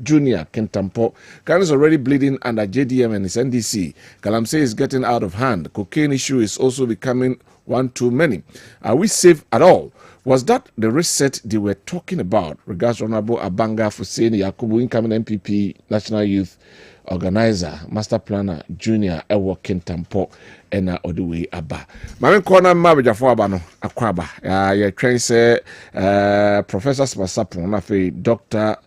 Junior Kentampo. Ghana is already bleeding under JDM and his NDC. Galamsey is getting out of hand. Cocaine issue is also becoming one too many. Are we safe at all? Was that the reset they were talking about? Regards Honorable Abanga Fuseni Yakubu, incoming MPP, National Youth Organizer, Master Planner Junior Ewo Kentampo, and Oduwe Abba. Mami Kona Mabijafo Abano Akwaba. Ya train say Professor Smasapo, Nafe Dr.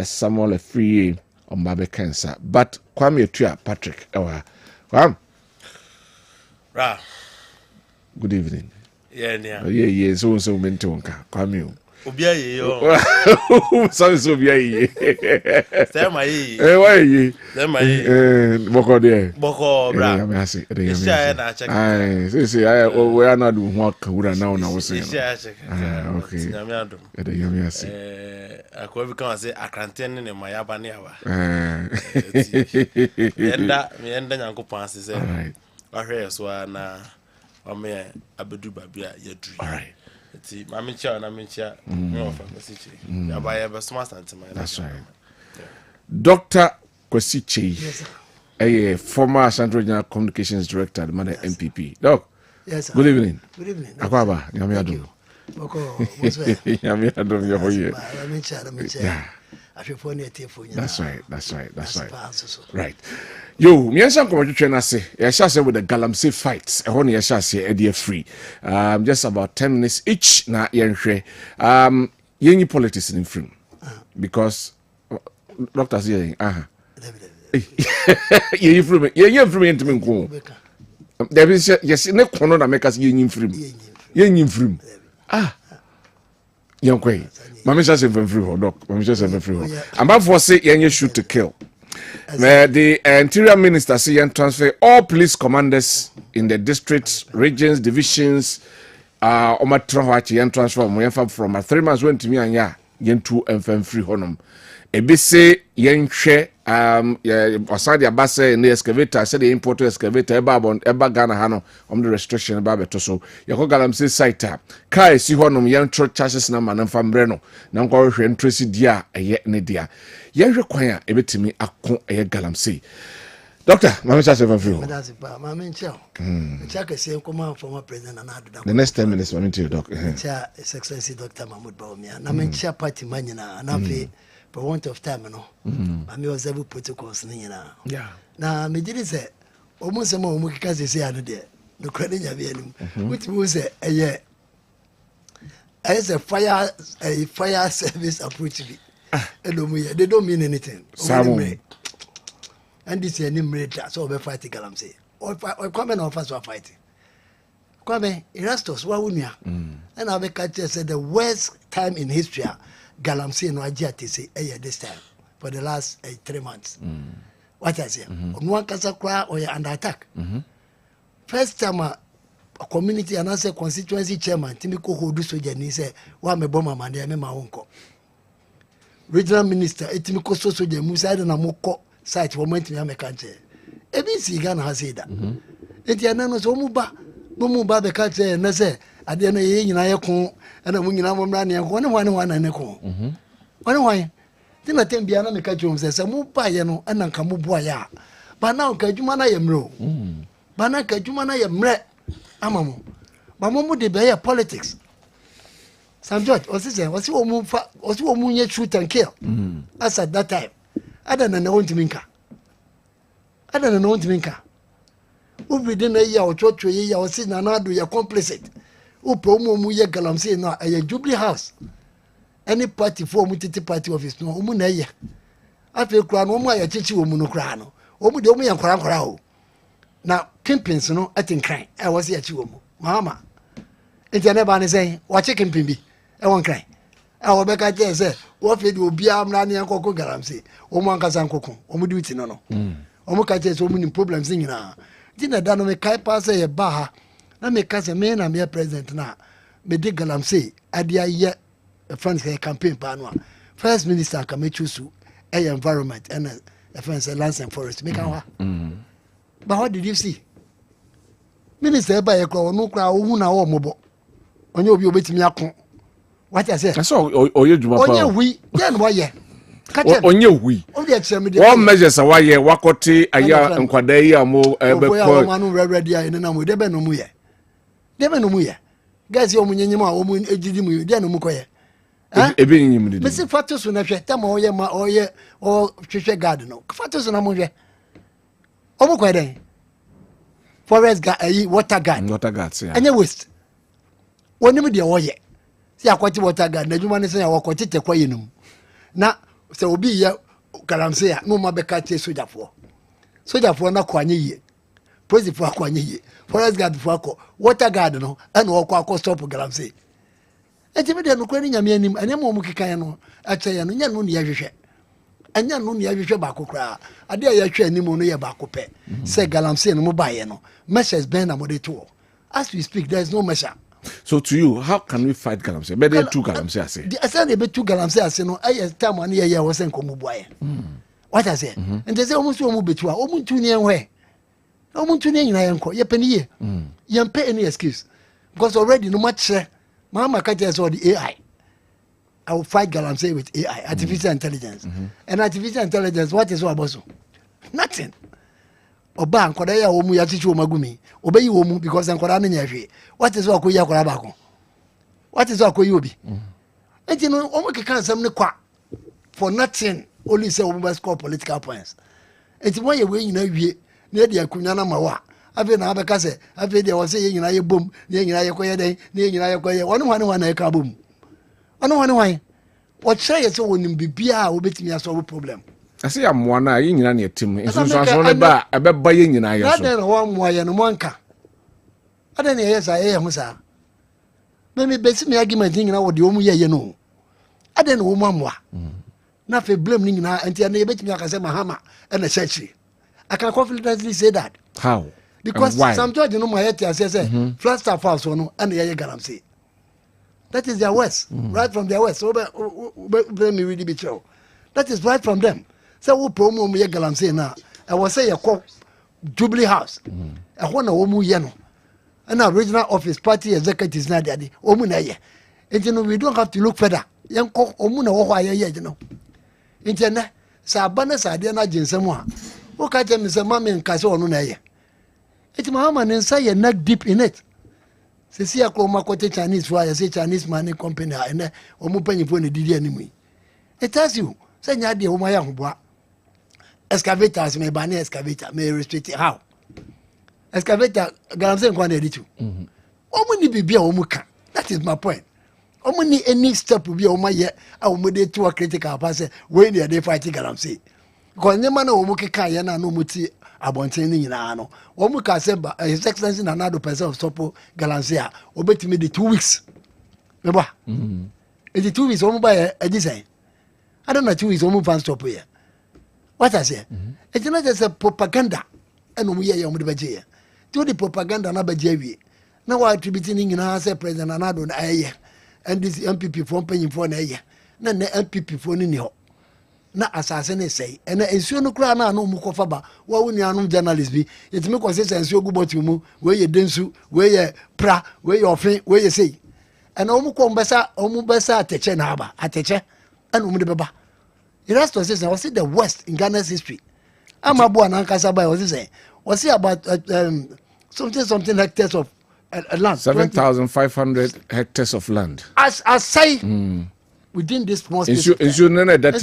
Samuel Free on Babe Cancer. But Kwame Tua Patrick Ewa. Ra. Good evening. Yeah, so mentonka. Kwame. Obia ye yo. So bia ye. Say my ye. Why ye? Say my ye. Boko there. Boko bra. Yeah, I see. Na check. See, we are not doing what we now was saying. Check. Okay. Nyame adom. I see. Akwa bi kan say akrantene ne mayaba ne aba. Me enda nyankopon ase say. All right. Ahwe so na ome abedu babia yadru. All right. That's right. Dr. Kwesiche, a former Central Regional Communications Director, the Mother MPP. Doc, yes, sir. Good evening. Good evening. Akwaba, Yamiadu. Yamiadu, you're here. Yeah. That's right. Right. Yo, Miansan Communication say, Yashase with the Galamsey fights, a honey Yashase, Eddie free. Just about 10 minutes each, na Yenshre. Yenny politics in film. Because doctors saying, you're from into me. There is yes, in a corner that make us yen film. Yankwe. Mami just even free ho, doc. Mami just even free ho. I'm about to say yenye shoot to kill. The interior minister say yen transfer all police commanders in the districts, regions, divisions. Omatro hachi yen transfer from 3 months went to me and ya yen 2 and free honum. Ebi say yen hwe osade abase na excavator say the import excavator eba Ghana ha no the restriction eba beto so yako Galamsey site kai si honum yen tro charges na manamfa mbre no na nkwa hwe ntresi dia eye ne dia yen hwe kwan a ebetimi akon eye Galamsey. Doctor, Mama Chase for free. Mama Chao. Chaka say come former president and Adu. The next 10 minutes Mama to you, doc. Chair His Excellency Dr. Mahmoud Bawumia. Na men chair party man na na fe for want of time no. Mama was able protocols ni na. Yeah. Na me did say omo se mo kika say anu de. No credit nya be anim. Which means say as a fire service approach bi. They don't mean anything. And this is an immigrant, so we fight Galamsey. Or Kwabena offers were fighting. Kwabena, Erastus, what would you? And I said the worst time in history, Galamsey and Wajati say, this time, for the last 3 months. What I say? On one casa cry or you're under attack. First time, a community and as a constituency chairman, Timiko who do so, he said, well, my bomber man, I my uncle. Regional minister, Timiko so, Musa and Amoko. Site for moment me country. ABC Ghana has said that. Enti anano so mu ba be country na say ade na ye nyina ye ko na mu nyina mo mra ne ko ne wan na ko. Wan ti na tem bia na me ka chom say mu ba ye no na nka mu boa ya. Ba na ka djuma na ye mro. Ba na ka djuma na ye mre amamu. Ba mu de be ye politics. Sam George was wo mu nye shoot and kill. As at that time. Adana na won't minka. Adana na won't minka. Ubi dina ya ochocho ya wasi na nadu ya complicit. Upo mu ye Galamsey na a Jubilee House. Any party for mutiti party office no umu na ya. Afi kura no mu ya chichi wo mu no kura no. Omu de omu ya nkora ho. Na pimpins no atin kran. E wasi ya chi wo mu. Mama. Enti na ba ne say wa chicken pimbi. E won kran. I be ka je say wo fe di obi amra ne yankoko Galamsey o mo ankasa nkoko o mo duty no o mo ka je say o mo ni problems nyina di na da no me kai pa say ye ba ha na me ka say me na me president na me di Galamsey ade aye France campaign pa no first minister ka me choose environment and France lands and forest me kan wa but what did you see minister ba ye kro no kra o hu na o mo bo onye obi obetimi akon. What I say? I saw Oye Juma. Onye we, then why ye? Onye we. What measures are why ye wakoti aya nkwadai amo ebe manu ready ya na mo debe no mu ye. Debe no mu ye. Guys yo munyenyima o mu ejidi mu de no mu koye. Ebe nyim de. Mesi fatos na hwe tam o ye ma o ye o hwehwe garden no. Fatos na mo hwe. O mu koye den. Forest guard water guard. Water guards ya. Anya waste. Wonim de o ye. Si akwati water guard na djuma ne se ya wakwati tekwa yenum na se obi ya Galamsey ya no ma be ka tie sojafo na kwanye ye police fo akwanye ye forest guard fo akọ water guard no na akọ stop Galamsey enti me de no kwani nyame anim anya mo mu kikan no ache ya no nya no ne yahwehwe anya no ne yahwehwe ba kokra ade ya hwe anim no ye ba kopẹ se Galamsey no mo ba ye no measures ben na mo de to as we speak there is no measure. So to you, how can we fight Galamsey? Better two Galamsey I say. I said be two Galamsey I say no. I time one year was saying komu boy. What I say? And they say almost omu betua. Omu tu ni enwe. Omu tu ni nyina yenko. Ye peni ye. Ye pay any excuse. Because already no much say. Mama Katia saw the AI. I will fight Galamsey with AI, artificial intelligence. And artificial intelligence, what is what about so? Nothing. Oba nkoda ya omu ya chichi omagumi obeyi omu because nkoda na nyahwe what is akoyi akoda bako what is akoyi obi enti no omu keka nsam ne kwa for nothing only say omu best score political points enti mo ye we nyina wie na de akunya na mawa afi na abeka se afi de wo se ye nyina ye bom ye nyina ye koye den ye nyina ye koye wonu hwane na ye ka bom wonu hwane what say ye so wonim bibia obetimi asolve problem. I say I'm one eye in your team. It's only ba about buying in I. I don't know one way and one car. I don't know, yes, I am, sir. me besi me argument nyina wo de omu ye no ade na wo mu amwa na fe blame ni nyina enti na yebetimi aka say mahama and church. I can confidently say that. How? Because some judge no my head say flat staff house no and ye Galamsey. That is their worst, right from their worst. So blame me really be true. That is right from them. So who promo me Galamsey na I was say you call Jubilee House. I want a woman yeno. And our regional office party executives na daddy. Omuna ye. And you know we don't have to look further. Young cock omuna wo ye you know. Internet sa abana sa de na jinsemo a. Wo ka tell me say mama nkase onu na ye. Eti mama nsa ye neck deep in it. Se si akoma kote Chinese wa ya say Chinese mining company and omu panyifo ne didi animu. It tells you say nya de wo ya hoboa. Excavators me ban excavator me restrict how. Excavator Galamsey nkwa na editu. Omu ni bibia omu ka. That is my point. Omu ni any step bibia omu ye a omu de to a critical pass we ni dey fight Galamsey. Because nyema na omu keka ye na no muti abonten ni nyina no. Omu ka say His Excellency na nado person of Sopo Galamsey a obetimi the 2 weeks. Meba. The 2 weeks omu ba e design. I don't know 2 weeks omu fan stop here. What I say? It's not just a propaganda. And we hear you the to the propaganda na bajewi. Now I attributing in say President Anado na aye. And this MPP from paying for na aye. Na MPP for ni ho. Na assassin say. And ensuo no kra na no mu kofa ba. Wa woni anu journalist bi. Yetime ko say ensuo guboti mu. We ye densu, we ye pra, we ye ofin, we ye say. And omu ko mbesa ateche na aba. Ateche. And omu de beba. The rest of this, I was the West in Ghana's history. I'm a boy and Kasaba was saying, was it about something hectares of land? 7,500 hectares of land. As I say, within this small space. It's none of that.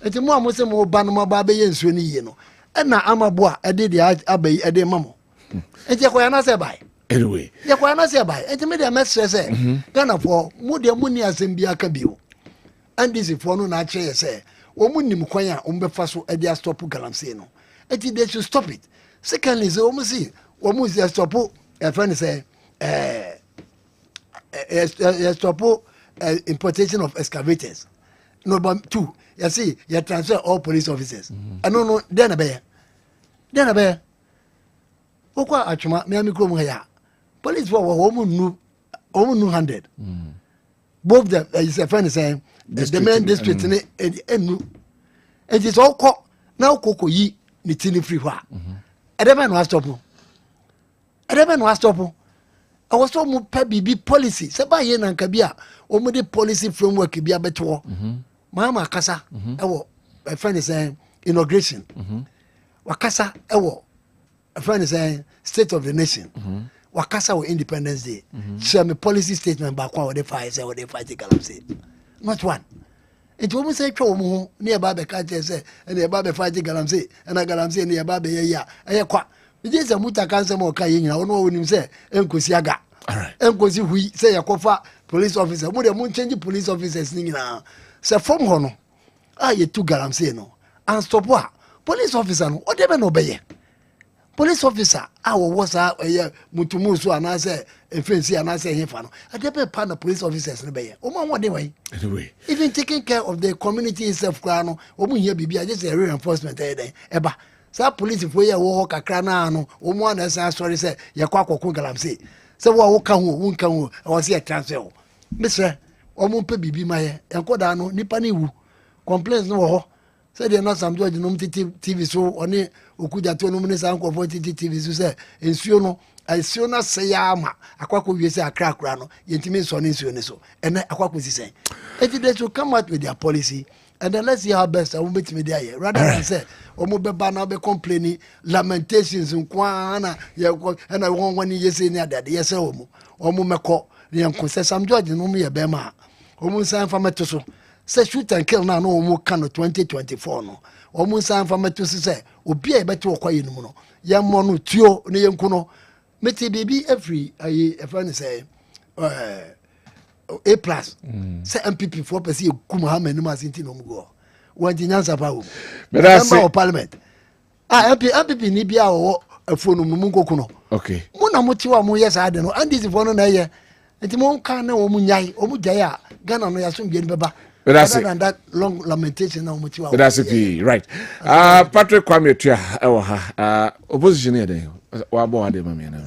It's more Muslim or Banama Baby and Sweeney, you know. And now I'm a boy, I did the Abbey, a day mammo. And Yakoyana say by. Anyway, Yakoyana say by. And to me, the message say, Ghana for Mudia Munia Zimbia Kabu. And this is for no nature say, Omuni Mukwaya, Umbefaso, Edia stop Galamsey no. And they should stop it. Secondly, so almost almost stop a friend say, stop importation of excavators. Number 2, you see, you transfer all police officers. I don't know, then a bear. Okwa Achuma, Miami Kromaya. Police were almost 100. Both the is a friend saying, the main district and it is all called now Coco Yi Nitini Free Wa. I never know stop. I was so much BB policy. Seba yen and Kabia, the policy framework be a better. Mama Kasa, a friend is saying inauguration. Wakasa, a friend is saying State of the Nation. Wakasa or Independence Day. Share me policy statement back what they fight, say what they fight Galamsey. Not one. It almost say Chomo near Babe Kaja say, and near Babe fighting Galamsey, and I Galamsey near Babe ya. Ayaqua. It is a muta cancer more Kayin, I don't know when him say, Enkusiaga. all right. Enkosi we say a kofa police officer. Mo de mo change police officers ni na. Say from hono. Ah ye tu Galamsey no. And stop wa. Police officer no. O de be no be police officer our was mutumu so anase efensi anase hefa no adepe pa na police officers no be o ma won dey way anyway even taking care of the community itself kra no o mu here bibia just a reinforcement dey eba sa police for ye wo kakra na no o mu na say sorry say ye kwa akoko Galamsey say wo ka ho o say transfer o misre o mu pe bibi ma ye enkoda no nipa na iwu complaints no wo ho say they not some judge no TV so oni okuja to no mini san ko TV so say ensuo no ensuo na say ama akwako wie say akra no yentimi so no ensuo ne so ene akwako si say they should come out with their policy and then let's see how best I will meet me there rather than say omo beba na be complaining lamentations nkwa na ye na won yesi ni adade ye say omo meko ye nko say some judge no me ye be ma omo san fa meto so say shoot and kill now no omo kan 2024 no omo san fa meto so say obi e beti okwaye no no ye mo no tuo ne ye nku no meti bibi every a friend say A plus say MPP 4% Kumawu no masinti no mgo wanti nyansa pa wo member of parliament MPP ni bia wo afo no mu nkoku no okay mu na mo ti wa mo yes ade no and this for no na ye Enti mo kan na omu nyai Ghana no yaso mbie beba. But that's it. And that long lamentation na omu ti wa. But that's it, right. Patrick Kwame Tua ewo ha. Opposition here dey. Wa bo ade mama na.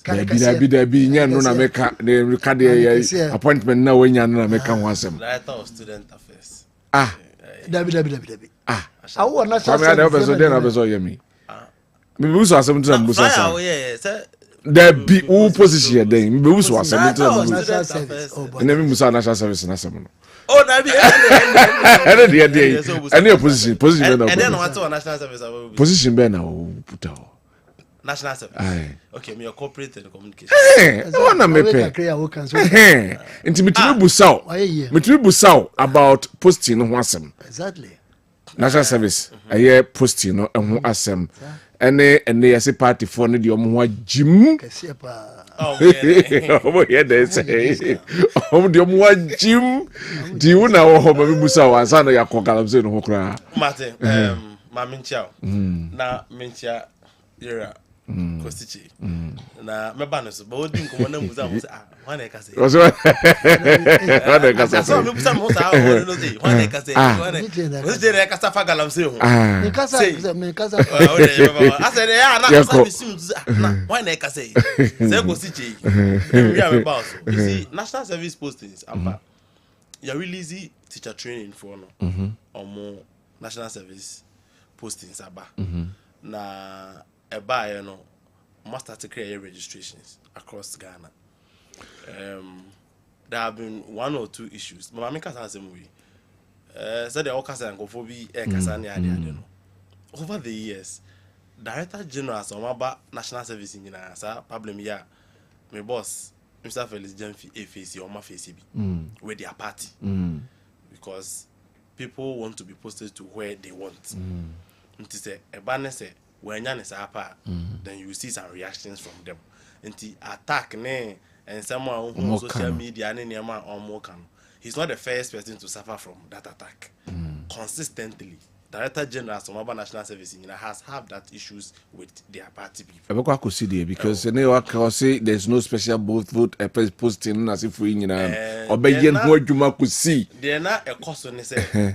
Dabi nya no na meka de record appointment na wanya no na meka ho asem. Director of Student Affairs. Dabi. Awo na so na bezo yemi. Me be so asem to mbusa sa. Dabi who position dey. Me be so asem to national service. Na me musa national service na asem no. Oh, Dabi. Any position be na. And then what national service? Position be na puta. National service. Aye. Okay, me a corporate telecommunication. Wanna me pay. Inti mitimi busao about posting no asem. Exactly. National service. Aye posting no ho asem. Ene yesi party for no de omo ho agim. Kese pa. Omo here dey say. Omo de omo agim. Di una wo ma busao ansa no yakọ Galamsey no ho kra. Martin, ma minchao. Na mincha era Constituency. Na meba no so but odi nkomo na muza mo say wan e ka say. Wan e ka say. So me busa mo say no say wan e ka say. Wan e ka say fa Galamsey ho. Me kasa. I said ya na so me sim na wan e ka say. Say Constituency. We are about so. You see national service postings amba. You release teacher training for no. Omo national service postings aba. Na eba you know must start to create registrations across Ghana. There have been one or two issues. But I make us answer movie. So the Okasa and Kofobi Kasani no. Over the years, Director General Somaba National Service in Ghana, problem here. My boss, Mr. Felix Jemfi AFC or my FCB with their party. Because people want to be posted to where they want. It is a banner say when you then you see some reactions from them. And the attack and someone who on social media he's not the first person to suffer from that attack. Consistently, Director General Somaba National Service has had that issues with their party people. I could see there because say there's no special vote posting as if we obey what you could see. They're not a cost on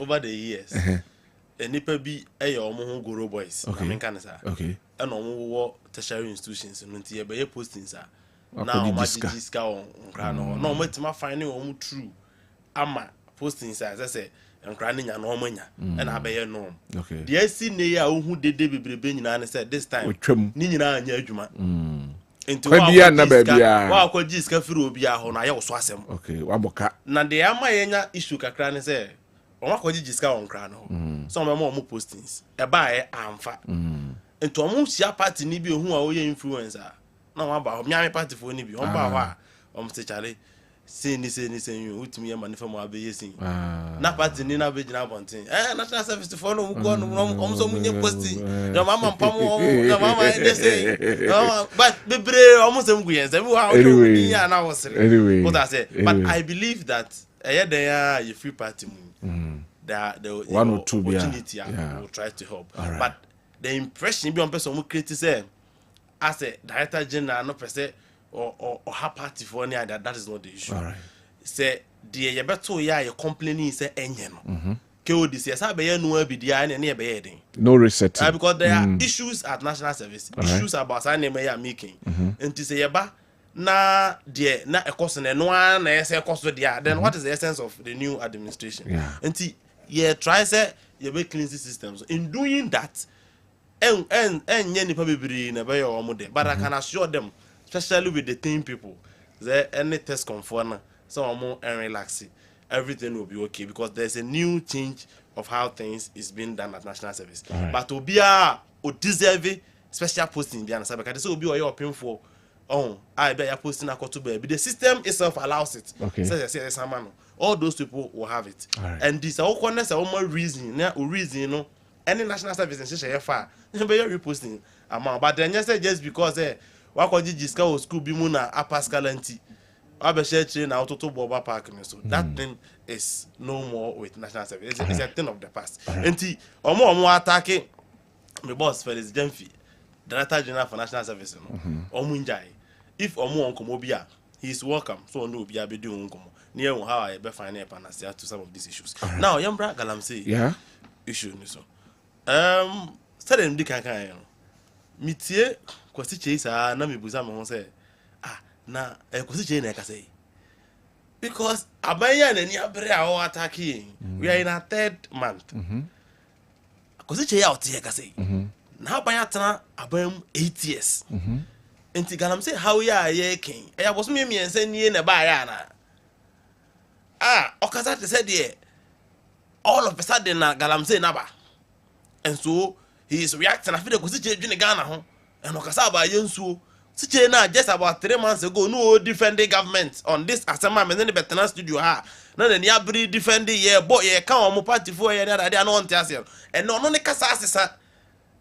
over the years. Nipa bi omo goro boys I mean kan sa okay and omo tertiary institutions no nti e be postings na o magiska on nkra no na omo tima finding omo true ama postings say nkra nya no omo nya and abeye no okay the AC ne ya ohu dede bebrebe nyina ne say this time ni nyina anya adwuma enti wa kwa jiska firi obi aho na ye so asem okay wa boka na de ama ye nya issue kakra ne say on ko jiska on kra no so me mo postings e ba e amfa ento mo sia party ni bi ohu a o ye influencer na wa ba mi party fo ni bi on ba wa on se chale say ni you utimi ye manifa mo abeye sin na party ni na be gina bontin national service for no ko no so munye posting your mama pam your mama dey say but bebre almost am guyen say we how you ya na was what I say but I believe that you free party the one or two opportunity will try to help. Right. But the impression be on person who criticise as a director general no per se or her party for any other, that is not the issue. All right. Say the yebeto ya complaining say enye no. KODC say be no be dia na e be yedin. No resetting. Because there are issues at national service, issues about say name ya making. And to say yeba na de na ekoso na no na ese ekoso dia, then what is the essence of the new administration? And try say you make cleansing systems. In doing that, any probably never your mother, but I can assure them, especially with the team people, there any test conform, some more and relaxing, everything will be okay because there's a new change of how things is being done at national service. Right. But to be a deserve special posting be answer because this will be what you're paying for. Oh, I bet you're posting a to baby. The system itself allows it. Okay. So, all those people will have it. Right. And this all corners are more reason, you know, any national service in Shisha far, you be reposting amount. But then you say just because what could you discover school be muna upper scalanti, Abeshe train out to Boba Park, so that thing is no more with national service. It's a thing of the past. And see, or more attacking my boss Felix Jemfi, Director General for National Service, or Munjai. if omo onkomo bia, he is welcome. So no bia be doing onkomo. Near how I be find a panacea to some of these issues. Right. Now, Yambra Galamsey issue so. Suddenly di kankan yo. Mitie kwasi chase na me buza me ho say na kwasi chase na ka say. Because abaya na ni abre a o attacking. We are in our 3rd month. Kwasi chase out here ka say. Na abaya tana abam 8 years. Enti Galamsey how ya ye king. E ya boso me ense nie na ba ya na. Okaza te said there. All of a sudden na Galamsey naba. And so he is reacting. I feel like Kwasi Chase Ghana ho. And Okasa about Yensu. Siche na just about 3 months ago, no defending government on this assembly and then the Betana studio ha. No the Niabri defending boy come on party for ye that they are not on. And no kasa asesa.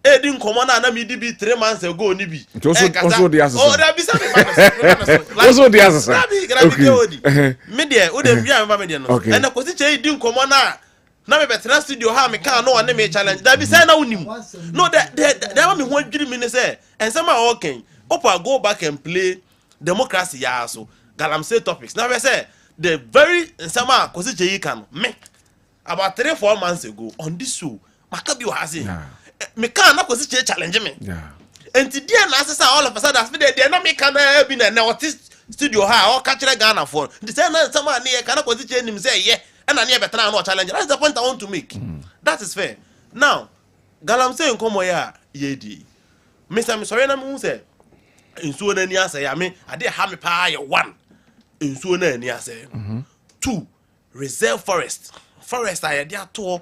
Edin command na me be 3 months ago ni bi. Also the assassin. Oh, that be something. Also the assassin. Okay. Media, we dem bia me no. And Kwasi Chase edin command na me Betana studio ha me kan no one me challenge. That be say na unim. No that want me one dream me say. And some are okay. Opa go back and play democracy ya so. Galamsey topics. Now we say the very sama Kwasi Chase can me about 3-4 months ago on this show. Makabi was it. Me can na Kwasi Chase challenge me. And today na say all of a sudden after they na me can be na what studio ha or catch Ghana for. The say na sama na can Kwasi Chase him say yeah. And I never no challenge. That's the point I want to make. That is fair. Now, Galamsey nkomo ya yedi. Mr. Sorry na me say. Insuo na ni ase ya me ade ha me pa ya 1. Insuo na ni ase. 2. Reserve forest. Forest aye de ato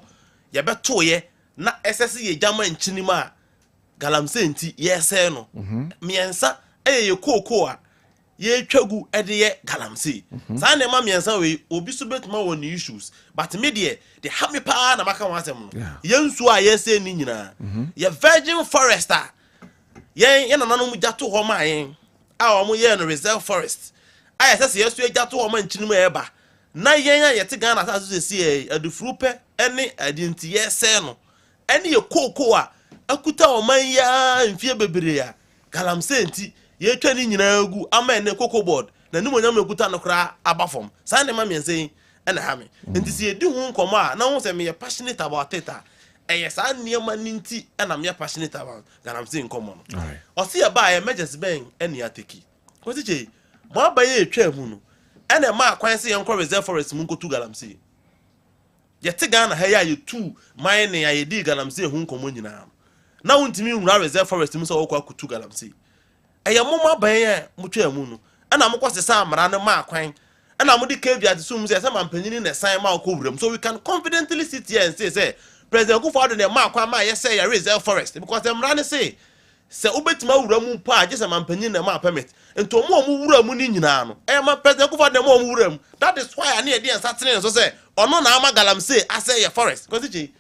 ye beto ye na SS ye jama nchinima Galamsey nti ye se no. Miensa ye koko a ye twagu ede ye Galamsey. Sa na ma miensa we obi so betuma won issues but me de ha me pa na maka wan asem no. Ye nsuo a ye se ni nyina. Ye virgin forest a ye na nanu mu jato ho ma yen a omo ye no reserve forest a ye se yesu jato ho ma nchinimu eba na yen ya yete Ghana sa so se adufuru pe ene adinti ye se no ene ye koko a akuta o man ya mfie bebere ya Galamsey nti ye twa ni nyina agu ama ene koko board na ni monyam ekuta no kra abafom sa ne ma miensen ene ha me nti se edi hu nkomo a na hu se me passionate about it yes, I near my ninty and I'm passionate about Galamsey in common. Or see a buy a major's bang any atiki. What's it? More by a chair moon and a mark quincy and reserve forest munko to Galamsey. Yet Ghana here you 2 mining I did Galamsey whom communion. Now to me reserve forest muso to Galamsey. A yamma by a mutual moon and I'm across the summer and a mark quine. And I'm the cave at the sums as I'm penning in a sign mouth room so we can confidently sit here and say, President Kufuor de mark kwa ma yes say a reserve forest because them run say ubetima wura mu pa just am panyin na ma permit ento mo wura mu ni nyina no e ma President Kufuor de mo wura mu that is why ani e dey ansatene so say ono na ama Galamsey ase ye forest because chi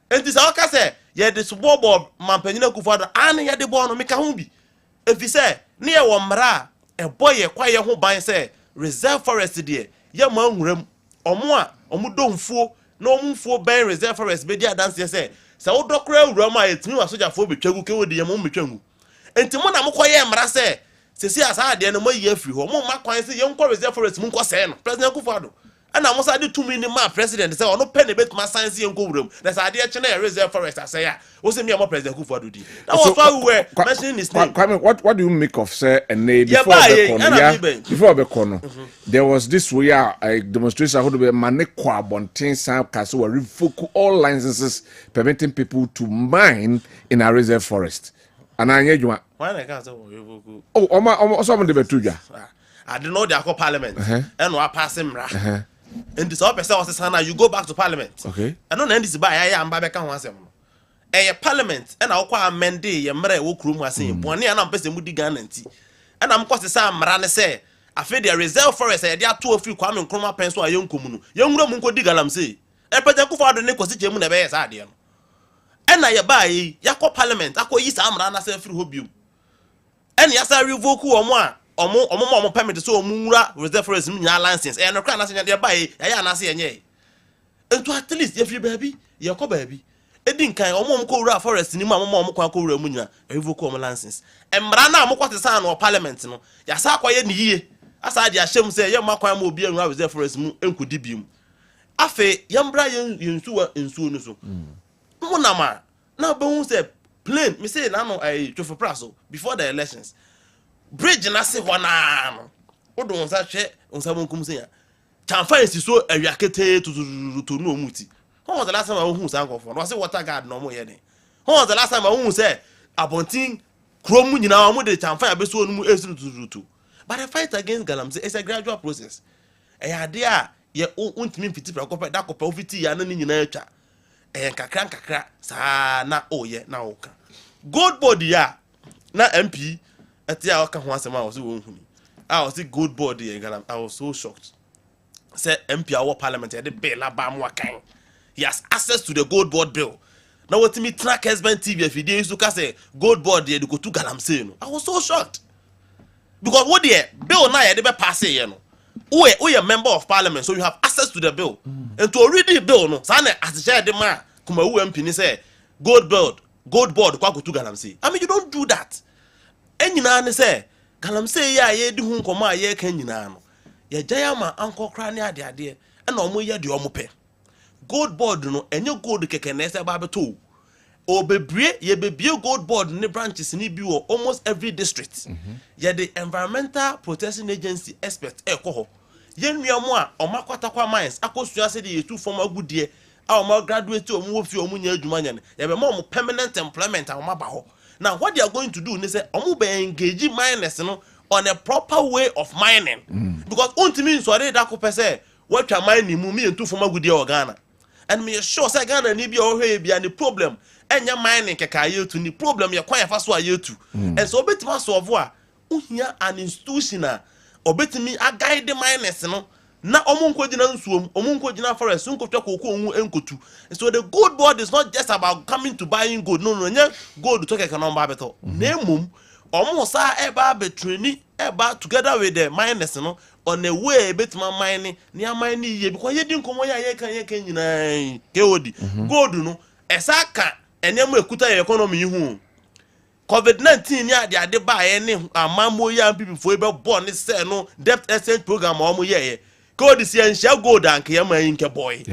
enti sa oka say ye de subobo man panyin Kufuor ani ye de bo no meka ho bi efi say ne ye wo mra e boy ye kwa ye ho ban say reserve forest de ye ma nwuram omo domfuo no mumfo ben reserve forest be dia dance say wo dokra awura ma yetimi wa soja fo betwagu ke wodi yam betwagu enti mo na mokoye mra say sesi asa ade no mayi afiri ho mo ma kwan say yenko reserve forest mu nko say no President Kufuor ana mo sa de tumi ni ma president say ono pe ne betuma science yenko wuram na sa ade e chena reserve forest asay a wo say me am President Kufuor di that was why we were mentioning his name. What do you make of say and before Bekono there was this way a demonstration how to be manekwa bontin san case were revoke all licenses permitting people to mine in a reserve forest and I hear why na can say revoke some de betuja I don't know they are called parliament and we pass him ra and this all person was say you go back to parliament okay and no end this buy ya amba beka ho asem no parliament and I kwa amend ye mra wo krum ase bone na mpese mu di Ghana nti and am kwase sa mra ne say afi the reserve forest e dey ato ofiri Kwame Nkrumah pen so ayenkomu no yenwura mu nko di Galamsey President Kufuor ne Kwasi Chase mu na be yes ade no and na ye buy yakọ parliament akọ yi sa mra na say afiri ho biom and yasa revoke omo permit so omura reserve forest mu nya license e no kra na say dey buy ya na say enye ento at least ye free baby ye ko baby edin kan omo ko wura forest ni mu omo kwa ko wura mu nyina revoke omo license emra na omo kwate san no parliament no ya sa kwaye ni yie asa dia hyem se ye makwan ma obi anu reserve forest mu enkudi bium afe yambra yensu wa ensu no so mo na ma na be hu se plain me say na no twofo praso before the elections bridge na se ho na no odo nsa hwe nsa monkum se ya chamfa esi so awiakete to no omuti when was the last time I who sang of one? Was it water guard no more? When was the last time I who said Abontin Chrome Munina Mude Chamfa Beso to but the fight against Galamsey is a gradual process. A idea ye won't mean fiti preoccupied that copy and in nature. And kakra sa na oh ye na oka. Good body ya na MP at the Alka once a mouse. I was a good body and Galam. I was so shocked. Said MP our parliament at the Bella Bamwa kind. He has access to the gold board bill. Now what me track Kessben TV if he did to say gold board they go to Galamsey. I was so shocked. Because what the bill now they be pass it, you know. We a member of parliament, so you have access to the bill. And to read the bill, no, Sana as the the man Kumawu MP ni say gold board kwa go to Galamsey. I mean you don't do that. And you know say Galamsey ya ye di hu nkoma ye kan nyina no. Ye jayama anko kra ne ade and omo ye de omo pe. Gold board no enye gold keke na ese ba beto o bebre ye bebie gold board ne branches ni bi wo almost every district ye the environmental protection agency expert ekoho ye nuamo a o makwata kwa mines akosua se de yetu form agudie a o ma graduate o mu wo fi o mu nya adwuma nya ne ye be mo permanent employment a o ma ba ho. Now what they are going to do they say o mu be engage miners no on a proper way of mining because untimi so dey da ko pese what twa mine mu me entu form agudie o Ghana. And me sure say Ghana ni bi o hwe bi an problem enya mining keka yetu ni problem ye kwan fa so ayetu and so obetima solve a uhia an institution a obetimi a guide the miners no na omunkogina nsuom omunkogina forest unkotwa kokko onwu enkotu. So the gold board is not just about coming to buying gold no nya gold to keka no mba beto na emum omo sa eba betreni eba together with the miners no on a way betima mining near mining ye because ye din komo ye kan nyina keodi gold no esaka enyem ekuta ye economy hu COVID-19 ni ade ba ye ne amamo ya people fo be born ne say no debt exchange program omo ye gold si enhia gold anke ye man nke boy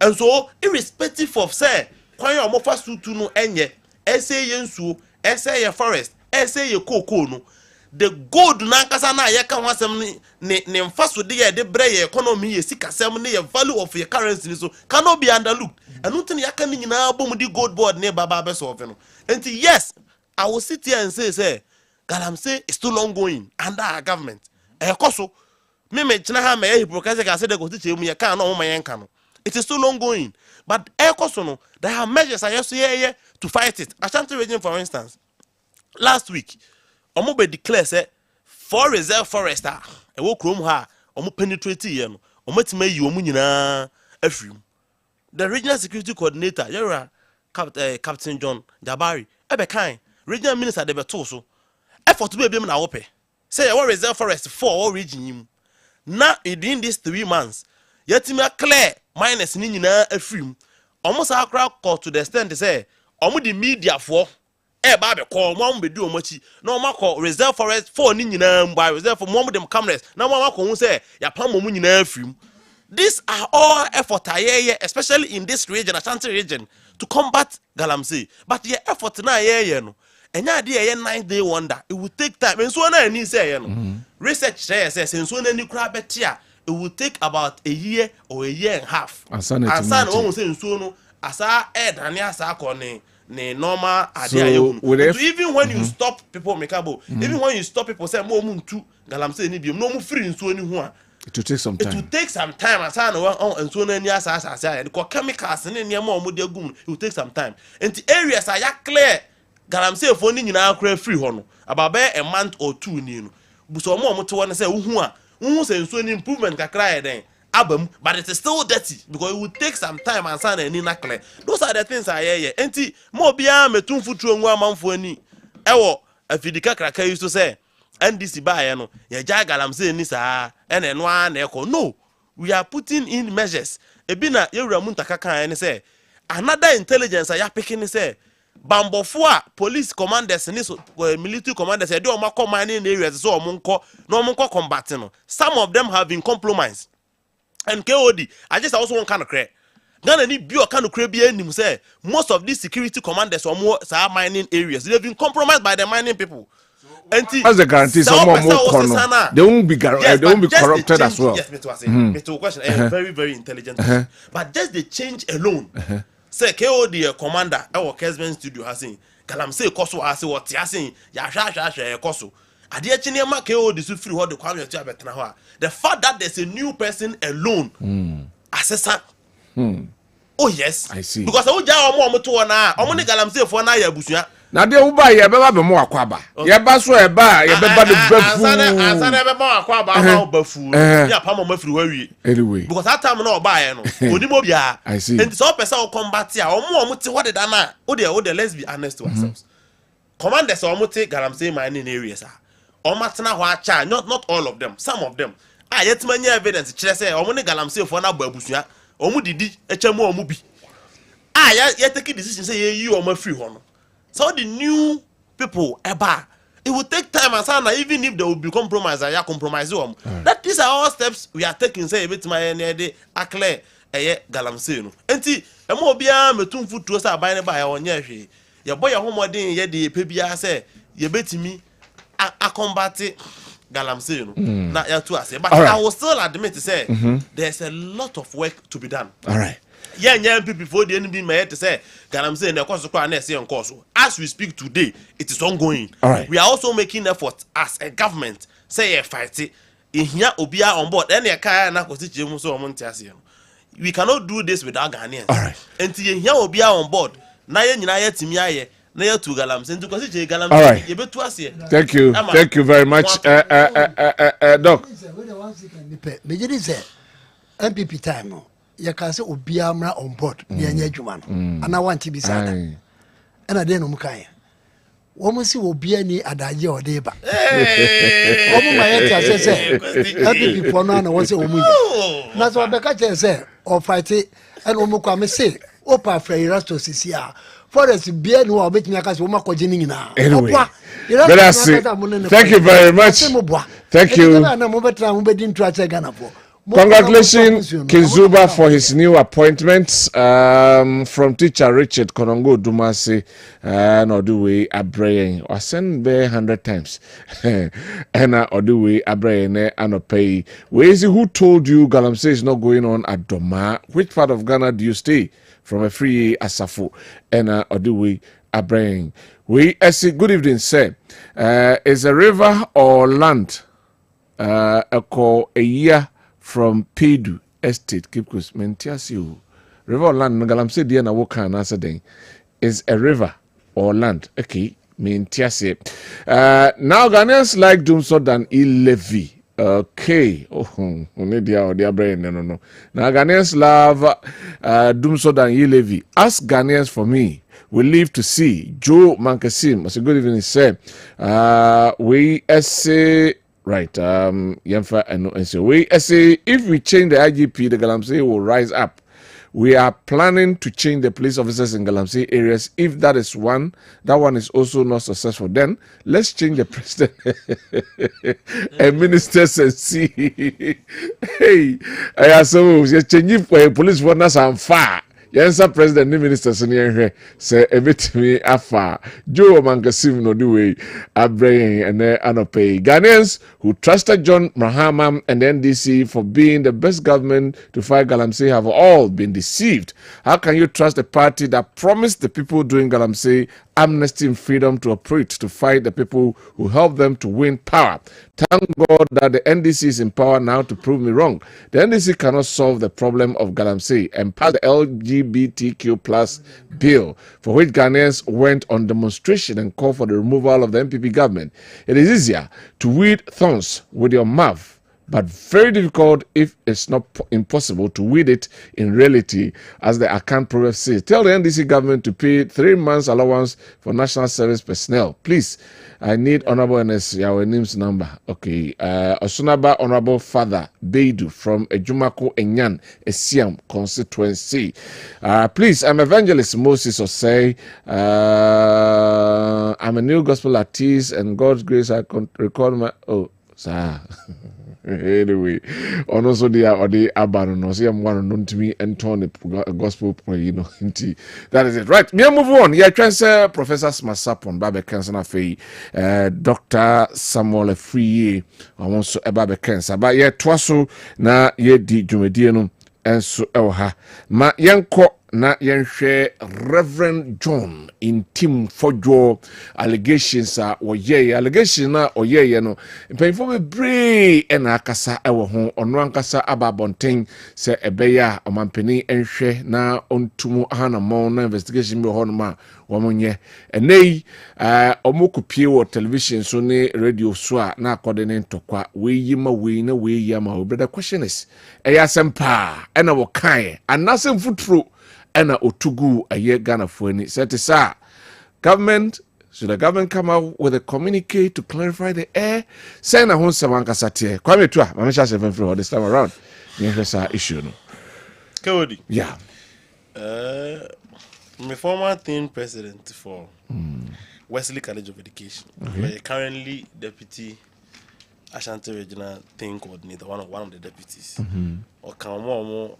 and so irrespective of say kwan omo fa sutu no enye ese ye nsuo ese ye forest ese ye cocoa no the gold na nkasa na ye kan wasem ne mfaso de ye de bre ye economy ye sikasem ne ye value of your currency so cannot be underlooked and nothing ya kan nyina bom di gold board ne baba be so no and yes I will sit here and say Galamsey is still ongoing under our government ekoso me china ha me hypocrisy ka say de go teach mu ye kan no mo yen kan no it is still ongoing but ekoso no there are measures I just here to fight it. Ashanti region for instance last week omo be declare say for reserve forest e wo krom ha omo penetrate ye no omo tima yi omo nyina afrim. The regional security coordinator yera Captain John Jabari ebe kan regional minister de beto so effort be be na wo pe say ye reserve forest for all region yim na within these 3 months yetima clear minus ni nyina afrim omo sa akra call to the extent say omo the media for ba be call mo be di omachi na o makọ reserve forest for ni nyina mba reserve for mo dem cameras na mo makọ hu say ya pam mo nyina afrim. These are all effort especially in this region Ashanti region to combat Galamsey but your effort na no enya de ye 9-day wonder it will take time and so na ni say no research says so na ni kura betia it will take about a year or a year and a half asan o say so no asa dani asa ko ne normal idea so even when you stop people mekabo even when you stop people say mo muntu Galamsey ni biom no mu free nsuo ni ho a it will take some time. It will take some time as I know and so na ni asa the chemicals ni niam o mo de agum it will take some time and the areas are clear Galamsey for ni nyina akra free ho no about a month or 2 ni no buso mo to won say hu a hu say nsuo ni improvement kakra e den abam but it is still dirty because it will take some time and sana ni na clear. Those are the things I hear enti mo bia metumfuturo nwa amanfo ani ewo afidika kraka used to say NDC ba no ye ja Galamsey ni saa ene no a na eko no we are putting in measures ebi na yewura mu ntaka kan ni say another intelligence I picking say Bambofua police commanders and military commanders they do mining areas so no combating. Some of them have been compromised. And KOD, I just also want kind of credit. Ghana need bio kind of credit say most of these security commanders or more mining areas they've been compromised by the mining people. As the guarantee some more they won't be corrupted as well. Yes, me to question very very intelligent. But just the change alone. Say KOD commander our Kessben studio has seen Galamsey koso has what has seen ya koso ade achine ma KOD so free hold the Kwabena to abetena ho the fact that there's a new person alone assessor oh yes I see because oja omo to na omo ni Galamsey fo na ya busua na de wo ba ye be ba be mo akwaba ye ba so e ba ye be ba de bafu ansana be ba akwaba ma bafu ya pa mo mafiri wawie anyway because that time na oba ye no onimo bia I see and so person will combat ya omo te what the na o de let's be honest to ourselves commanders omo te Galamsey mining areas omo tena ho acha not all of them some of them yet many evidence kire say omo ni Galamsey fo na ba abusua omo didi echemu omo bi ya take decision say ye omo free ho no. So the new people, it will take time and sana even if they will be compromised, I compromise them. That these are all steps we are taking. Say a bit my energy, clear Galamsey no. Enti, emo bia metum futu sa ba ne ba ya onye hwe. Ye boy ya homodin ye de pe bia say ye betimi a combat Galamsey no. Na ya to ase. But I will still admit to say there's a lot of work to be done. All right. Yeah, before the enemy may to say Galamsey and course on course. As we speak today, it is ongoing. All right. We are also making efforts as a government. Say a fight in here obia on board. Any car na constitution so we cannot do this without Ghanaians. All right. And here obia on board. Na ye nyina ye timi aye. Na ye to Galamsey to constitution Galamsey. All right. Ye betu ase. Thank you very much. Doc. Major say MPP time no. You can say Obiamra on board, near Juman, and I want to be sad. And I didn't know Mukaya. Woman see Obiani at a year or deba. Woman, my head says, happy people now, and was a woman. That's what Becca said, or fight it, and Omukame say, Opa Freira to Cecilia. For us, beer no, I'll make me a cast of Mako Jenina. Anyway, thank you very much. Thank you. Congratulations, Kizuba, for his new appointments from teacher Richard Konongo Dumasi and Oduwe Abraying. I send be 100 times. And Oduwe Abraying and Opay. Where is he who told you Galamsey is not going on at Doma? Which part of Ghana do you stay? From a free Asafo and Oduwe Abraying. We say good evening, sir. Is a river or land a year from Pedu Estate, Kipkus, Mentiasio. River or land, Galamsey Diana Wokan answer then. Is a river or land. Okay, Mentiasia. Now Ghanaians like Dumso than Ilevi. Okay. Oh, Onedia or their brain. No. Now Ghanaians love Dumso than Ilevi. Ask Ghanaians for me. We live to see. Joe Mankasim, as a good evening, sir. We essay. Right, Yemfa and so we say if we change the IGP, the Galamsey will rise up. We are planning to change the police officers in Galamsey areas. If that one is also not successful, then let's change the president and ministers and see. Hey, so you're changing police for us and far. Yes, President and Ministers in here say a bit me afa. Joe Mankasim no do way Abraham and Anope. Ghanaians who trusted John Mahama and the NDC for being the best government to fight Galamsey have all been deceived. How can you trust a party that promised the people during Galamsey amnesty and freedom to operate to fight the people who helped them to win power? Thank God that the NDC is in power now to prove me wrong. The NDC cannot solve the problem of Galamsey and pass the LGBTQ plus bill for which Ghanaians went on demonstration and called for the removal of the MPP government. It is easier to weed thorns with your mouth but very difficult if it's not impossible to weed it in reality, as the account proverb says. Tell the NDC government to pay 3 months allowance for national service personnel. Please, I need Honorable NS, our name's number. Okay. Osunaba Honorable Father Beidu from Ejumako Enyan, Esiam Constituency. Please, I'm Evangelist Moses Osei. I'm a new gospel artist, and God's grace, I record my... Oh, sir. Anyway, on also the Abano, no, see, I'm one to me and Tony gospel prayer, you know. That is it, right? Me move on. Yeah, transfer Professor Smasapon, Babe Cancer Fee, Dr. Samuel Free, I want so a Babe Cancer, but yeah, twasso na ye di Jumediano, and so ha ma yanko. Na yenhwe Reverend John Intim Fodwo allegations allegation na oyeye no mpanyfo bebre na akasa ewo ho ono ankasa ababonten se ebeya omampani enhwe na ontumu ahanamon na investigation be ho no ma womonye enei omokupie wo television so ne radio so a na akode ne ntokwa weyima weina weyama brother question is eyasempa ena wo kan anasem futuro ena otugu aye Ghana fueni. Said sir, government, should the government come out with a communique to clarify the air? Say na hon samanka satie. Kwame twa, mamesha seven free this time around. Nyehwesa issue no. Kewodi. Yeah. My former team president for Wesley College of Education. Okay. Currently deputy Ashanti Regional Team Coordinator, one of the deputies. Or Kamomo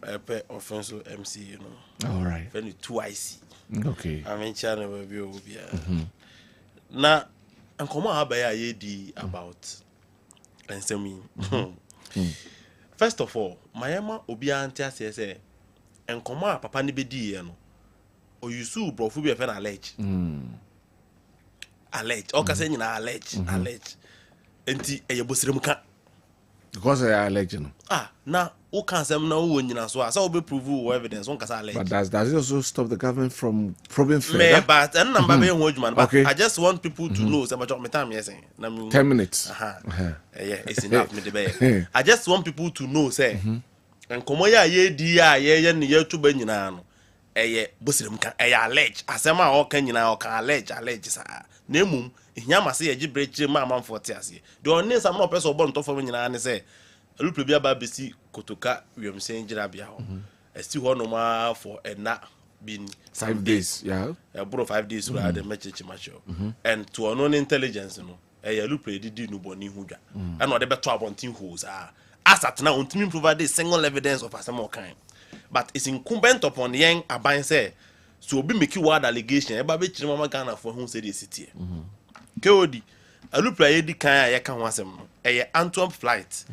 offensive MC, you know. All right. Very 2IC. Okay. I mean, China will be now, and come on, about and say me. First of all, my Emma Obiantia says, and come on, Papa Nibedi, or you sue Brofubia fan allege. Allege. Or can allege. Enti eyebosirem ka because I allege no na who can say na who nyina so asa we prove evidence one can allege. But does it also stop the government from probing further? But and number be one but okay. I just want people to know say my time yes 10 minutes. Yeah, it's enough me the I just want people to know say and komo ya ye di ye ne ye tuba nyina no eye bosirem ka allege asema o kan nyina o kan allege sa na emum Yama say a gibrate mamma for Tiasi. The only some no person born to form in an say a little bit about BC Kotoka, we am saying Jirabia. I still want no more for a nap been 5 days, yeah. A bro 5 days who had a message macho. And to unknown intelligence, no, a loop did no boni huga. And what the better about team who's as at now, to me provide single evidence of a some kind. But it's incumbent upon the young Aban say, so be make you word allegation about which Mama Ghana for whom said the city. Kewodi alupla yedi kan ya kan wasem Antwerp flight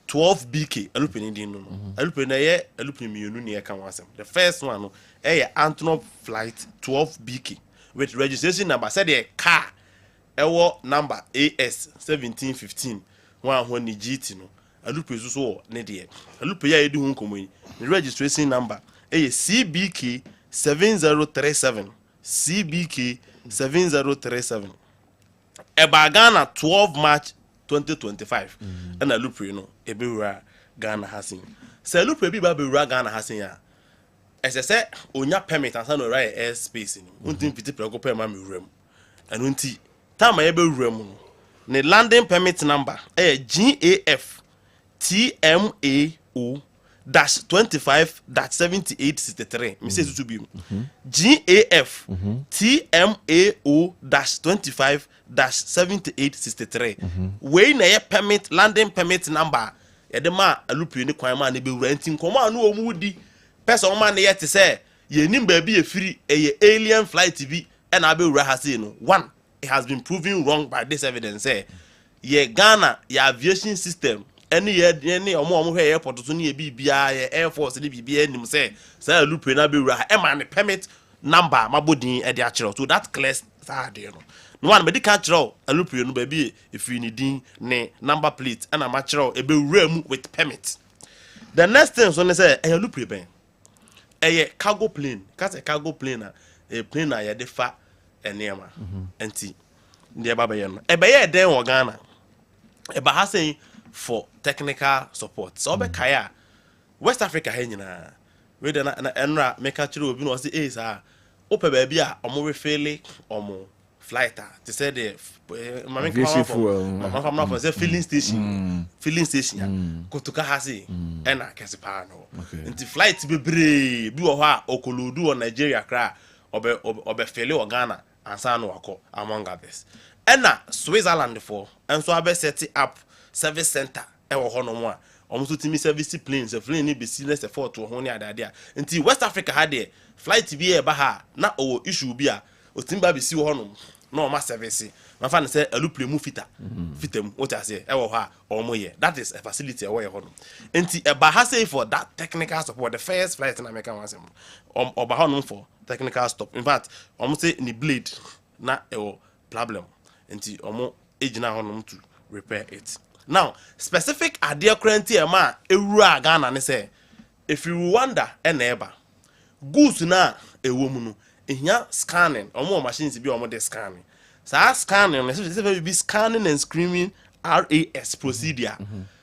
12 BK alupla ni din no alupla na ye alupla mienu ni ya kan wasem the first one no Antwerp flight 12 BK with registration number said the car ewo number AS 1715 one ho ni GT no alupla so ne de alupla ya yedi hu komo ni registration number CBK 7037 CBK 7037 Eba Ghana 12 March 2025 and a loop no ebewura Ghana hasin se loop bi ba bewura Ghana hasin ya ese onya permit and no right air space ni untin fiti prego per ma mewuram anu nti time ya bewuram no ne landing permit number GAF TMAO -25-7863. Me say to be GAF TMAO-25-7863. We na ye permit landing permit number. E de ma alupi ni kwan ma na be wura ntin komo anu omu di person ma na ye te say ye nim ba bi e firi ye alien flight bi e na be wura ha say no. One, it has been proven wrong by this evidence say ye Ghana ye aviation system any omo hwe airport to ne bibia air force ne bibia anim say loop na be wura e man permit number mabodin e de a kire so that clears side no no one medical kire loop no ba bi if you need ne number plate and ma kire e be wura mu with permit. The next thing so ne say e loop ben e cargo plane cause a cargo plane na a plane na ye de fa enema enti ndi e ba be ye no e be ye den wo Ghana e ba ha say for technical support. So kaya West Africa henyina we de na enra make actually obi no say is ope baby a omo refele omo flighter to say the mama come from say filling station kotuka hase na Kessben no nti flight bebre bi wo ho a okolodu o Nigeria kra obe fele o Ghana ansa no wako among others na Switzerland for enso abe set up service center e wo ho no mo a omo timi service planes a plane ni be silence effort to ho ni adade a nti West Africa ha de flight bi e ba ha na o issue bi a otimba be si ho no no ma service ma fa ne say aluplemu fitam what I say e wo ha omo ye that is a facility e wo ye ho no nti e ba ha say for that technical support the first flight in America was oba ho no for technical stop in fact omo say ni blade na e wo problem nti omo ejina ho no to repair it. Now, specific idea currently a man ewura Ghana ne say if you wonder eneba goods na e womu no scanning omo machines bi omo de scanning sa scanning so be scanning and screening RAS procedure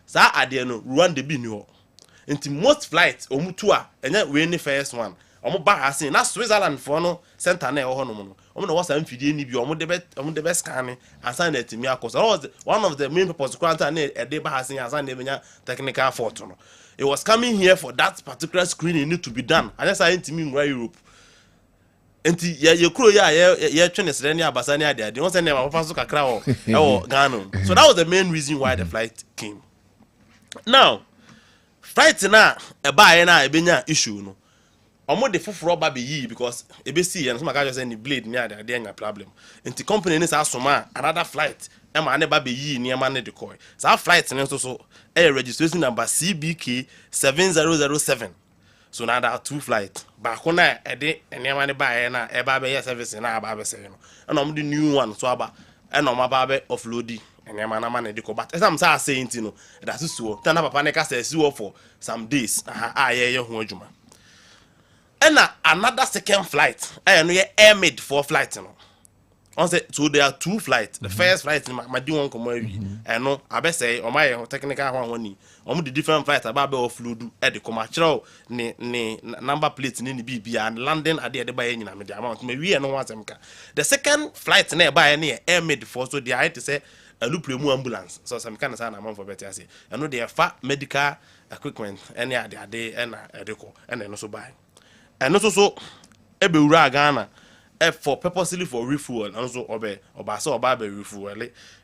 sa idea no Rwanda bi ni ho nti most flights omu to a enya we ni first one omo ba ha sin na Switzerland for no center na e ho no no omo na wasa mfidie ni bi omo de be scanning asan na timi akos one of the main purpose quarantine na e de ba ha sin asan na benya technical fault no it was coming here for that particular screening need to be done and that's why timi in Europe enti ye kuro ye twene sere ni abasa ni ade won say na papa so kakra o e wo Ghana so that was the main reason why the flight came. Now flight na e ba ye na e benya issue no omo de foforo ba be yi because e be see and some guy just say ni blade ni ade anya problem enti company ni sa soma another flight e ma ne ba be yi ni e ma ne decoy sa flight ni so registration number CBK 7007 so now there are two flights back on na e de eniama ne ba ye na e ba be service na ba be say no and omo the new one so aba and omo ba be offload eniama na ma ne decoy but as am say saying no that is so tell na papa ne ka say si for some days ye ho adwuma. And another second flight, no air made for flight. On say so there are two flights. The first flight my do one come and no I be say on my technical one the different flights about be offload at the commercial ni number plate ni BB and landing at the by any the amount maybe no want them. The second flight nearby near air made for so they had to say a lupremu ambulance so some kind of sign amount for better say and no they are fat medical equipment any are they and then also buy. And also ebe ura Ghana for purposely for refuel and also oba so oba be refuel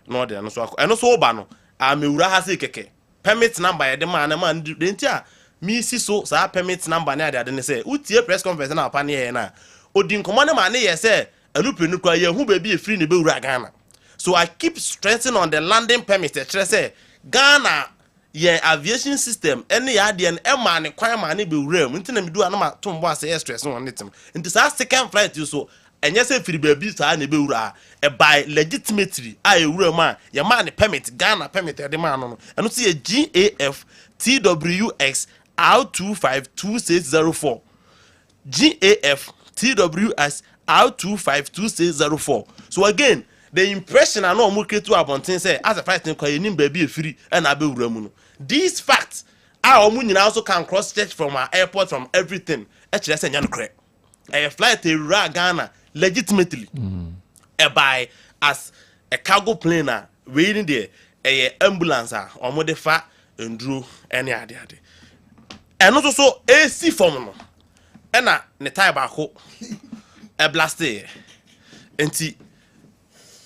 no dey no so and also oba no ura ha se keke permit number e de man de ntia mi si so sa permit number na de ne say utie press conference na apa ne na odi nkomo ne man ne ye say alupenu kwa ye hu ba bi e free ne be ura Ghana so I keep stressing on the landing permit e kire say Ghana ye aviation system any yade en e ma ne kwan ma ne be wura mu ntina medu anama tombo ase stress on netem nti sa second flight you so enye se firi ba bi sa ne be wura e by legitimately a e wura ma ye ma ne permit Ghana permit e de ma no eno se ye GAF TWX R252604 GAF TWS R252604 so again the impression I know more to abontin say as a fighting kwa nim baby free and abewura mu no these facts are omu nyina also can cross check from our airport from everything e kire say nya no kre a flight to Ghana legitimately by as a cargo plane waiting there a ambulance omo de fa ndru any ade and also so AC form no e na ne tie ba ko e blast enti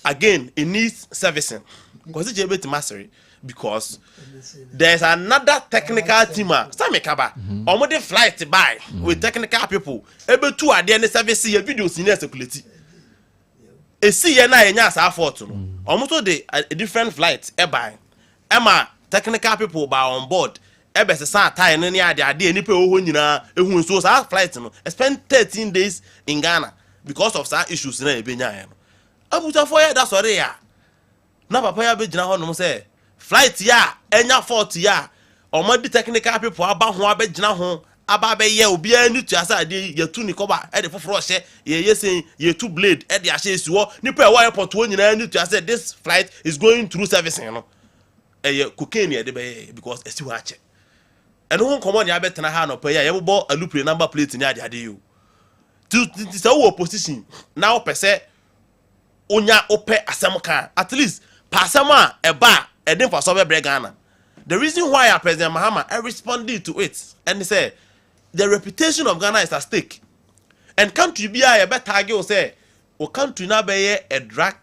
again it needs servicing because it's able to master because there's another technical team some kaba omo the flight by with technical people able to ade any service your videos in circulate e see ye na enya sa fault no omo to the a different flight e by ema technical people by on board e be se tie no ne ade any pe ho nyina ehun so sa flight no spend 13 days in Ghana because of some issues na e benya no abuta for ya da sori ya na papa ya be gina ho no say flight ya enya fault ya omo di technical people aba ho aba gina ho aba be ye obi ani tu asa de ye tu ni koba e de foforo hye ye say ye tu blade e de ahye esuo ni pe wa airport wo nyina ani tu asa this flight is going through servicing no cocaine ya de be because esi wa che eno ho komo ne abetena ha no pay ya yebo alupre number plate ni ade you to say wo opposition now pese onya ope asem kan at least pasam a eba edin for so be Ghana. The reason why President Mahama responded to it and he said the reputation of Ghana is at stake and country be a better target say o country na be a drug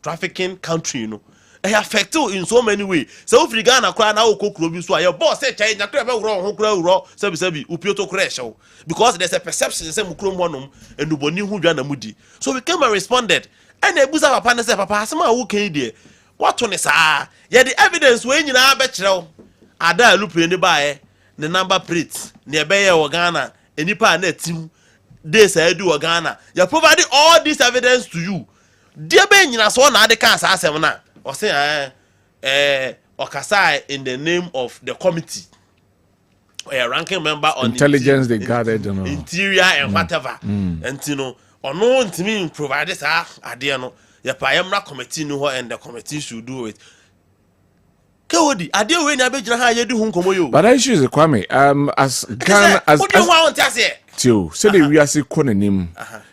trafficking country, you know. It affect you in so many ways. So if Ghana cry now, Kokro so your boss say change. Na cry be wrong, who cry wrong. Sebi upioto crash because there's a perception say mukrom monum and nobody who dwana mudi. So we came and responded. And the buza papa na say papa asema who can there. What one is ah? Yeah, the evidence when you na be kyerɛw. Ada lupe ni ba the number plate. Ne be ye Ghana. Enipa na team. They say do Ghana. You provided all this evidence to you. Dear Ben, you so na de kan sa asem na. Or say Okasai in the name of the committee. Or a ranking member on intelligence they gathered, you know. Interior and whatever. And you know, or no to me provided idea no. The Parliamentary committee know and the committee should do it. Kodi, idea when you be jina you do hunkomo yo. But the issue is Kwame, as Ghana as what do you want to say? Tio, say the we are say konanim.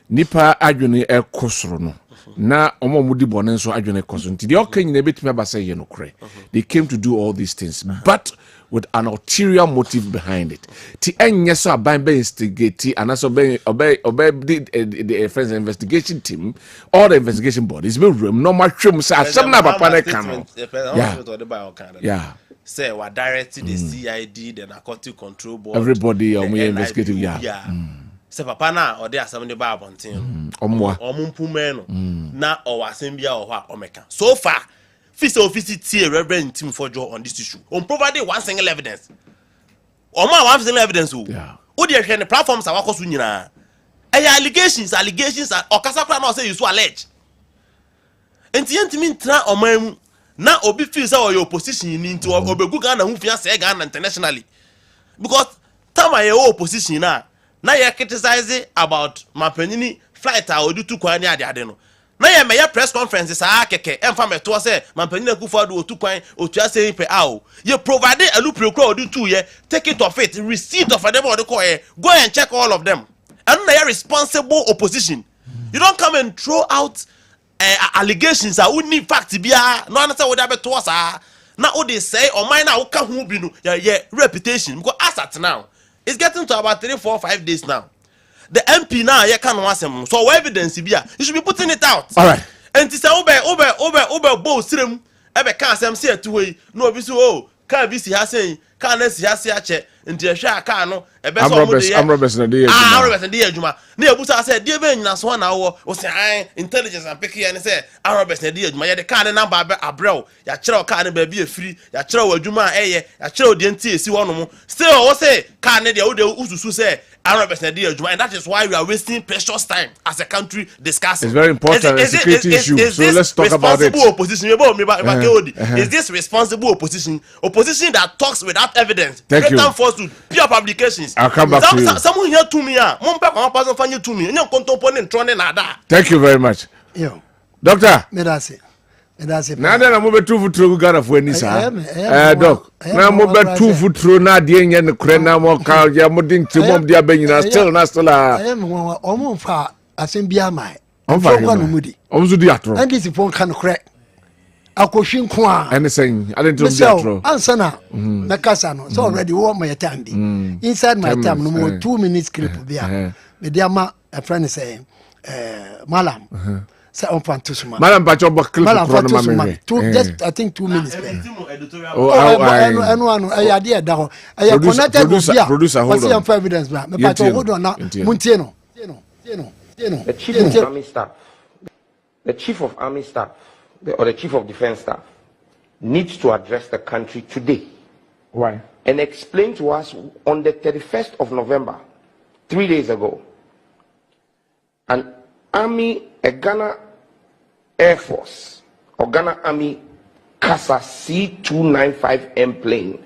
Nipa adwene e kosoro no. Na omo mudi bone so adwene koso nti de okan nyina betime ba say ye no kre. They came to do all these things but with an ulterior motive behind it. Ti enye so aban be instigate and also obey the friends investigation team all the investigation bodies be room no matwem say asem na papa na kan. Yeah. Say we directed the CID, the narcotic control board, everybody investigating say papa na or dey asem the ba abontin omumpume no na o asembia o ha omeka so far office tie Reverend Tim Fojo on this issue provided one single evidence one single evidence o dey hwe the platforms awakoso nyina allegations okasakra na say you so allege enti ntra oman na obi feel say your opposition ni nti obegu Ghana hu fia say Ghana internationally because time your opposition na you criticize about mapanini flight a odu tu kwan ni ade no na ye me press conference sa keke emfa meto say mapanini akufo do otu kwan otu ase pe awo you provide a loop pro odu tu ye take it of it receipt of them or go and check all of them and na responsible opposition you don't come and throw out allegations are only fact bia no answer what about to us na o dey say o mine na o ka hu bi no yeah reputation because as at now it's getting to about 3, 4, 5 days now. The MP now you can wasem so evidence bia you should be putting it out. All right. And to say obe bo sirem ebe kan asem say to we no obi so oh kan bi si ha say kan na si ha say ache nti ehwe aka no ebe so mo dey Amrobes na dey adwuma na ebusa say dey be nyina so na wo o say intelligence and pick here and say Amrobes na dey adwuma ye de kan number abrel ya kire o kan ba bi efiri ya kire o adwuma eye ya kire o de nti esi wono mo still wo say kan dey wo de ususu say Amrobes na dey adwuma and that is why we are wasting precious time as a country discussing. It's very important security issue, so let's talk about it. Opposition is this responsible opposition that talks without evidence? Thank you. Pure publications. I'll come back to you. Someone here to me, thank you very much. Yo. Doctor. Medase. Na na mo betu futuro Ghana fo ani sa. Doc. Na mo betu futuro na de enye ne kure na mo ka ya mo din timom dia banyina still. I am omo fa asembia mai. Onfa no mudi. Omzu di atro. And this phone kan kure. Akohwi nko a anything I didn't do that answer na na kasa no so already wo my time bi inside my time no more 2 minutes clip bia me dia ma a friend say malam say on fan to suma malam ba cho clip pro no ma me just I think 2 minutes anu ya dia da ho ya connected bia producer hold on for evidence ba me pa cho hold on na muntie no the chief of army staff or the chief of defense staff needs to address the country today. Why? And explain to us on the 31st of November, 3 days ago, a Ghana Air Force or Ghana Army CASA C295M plane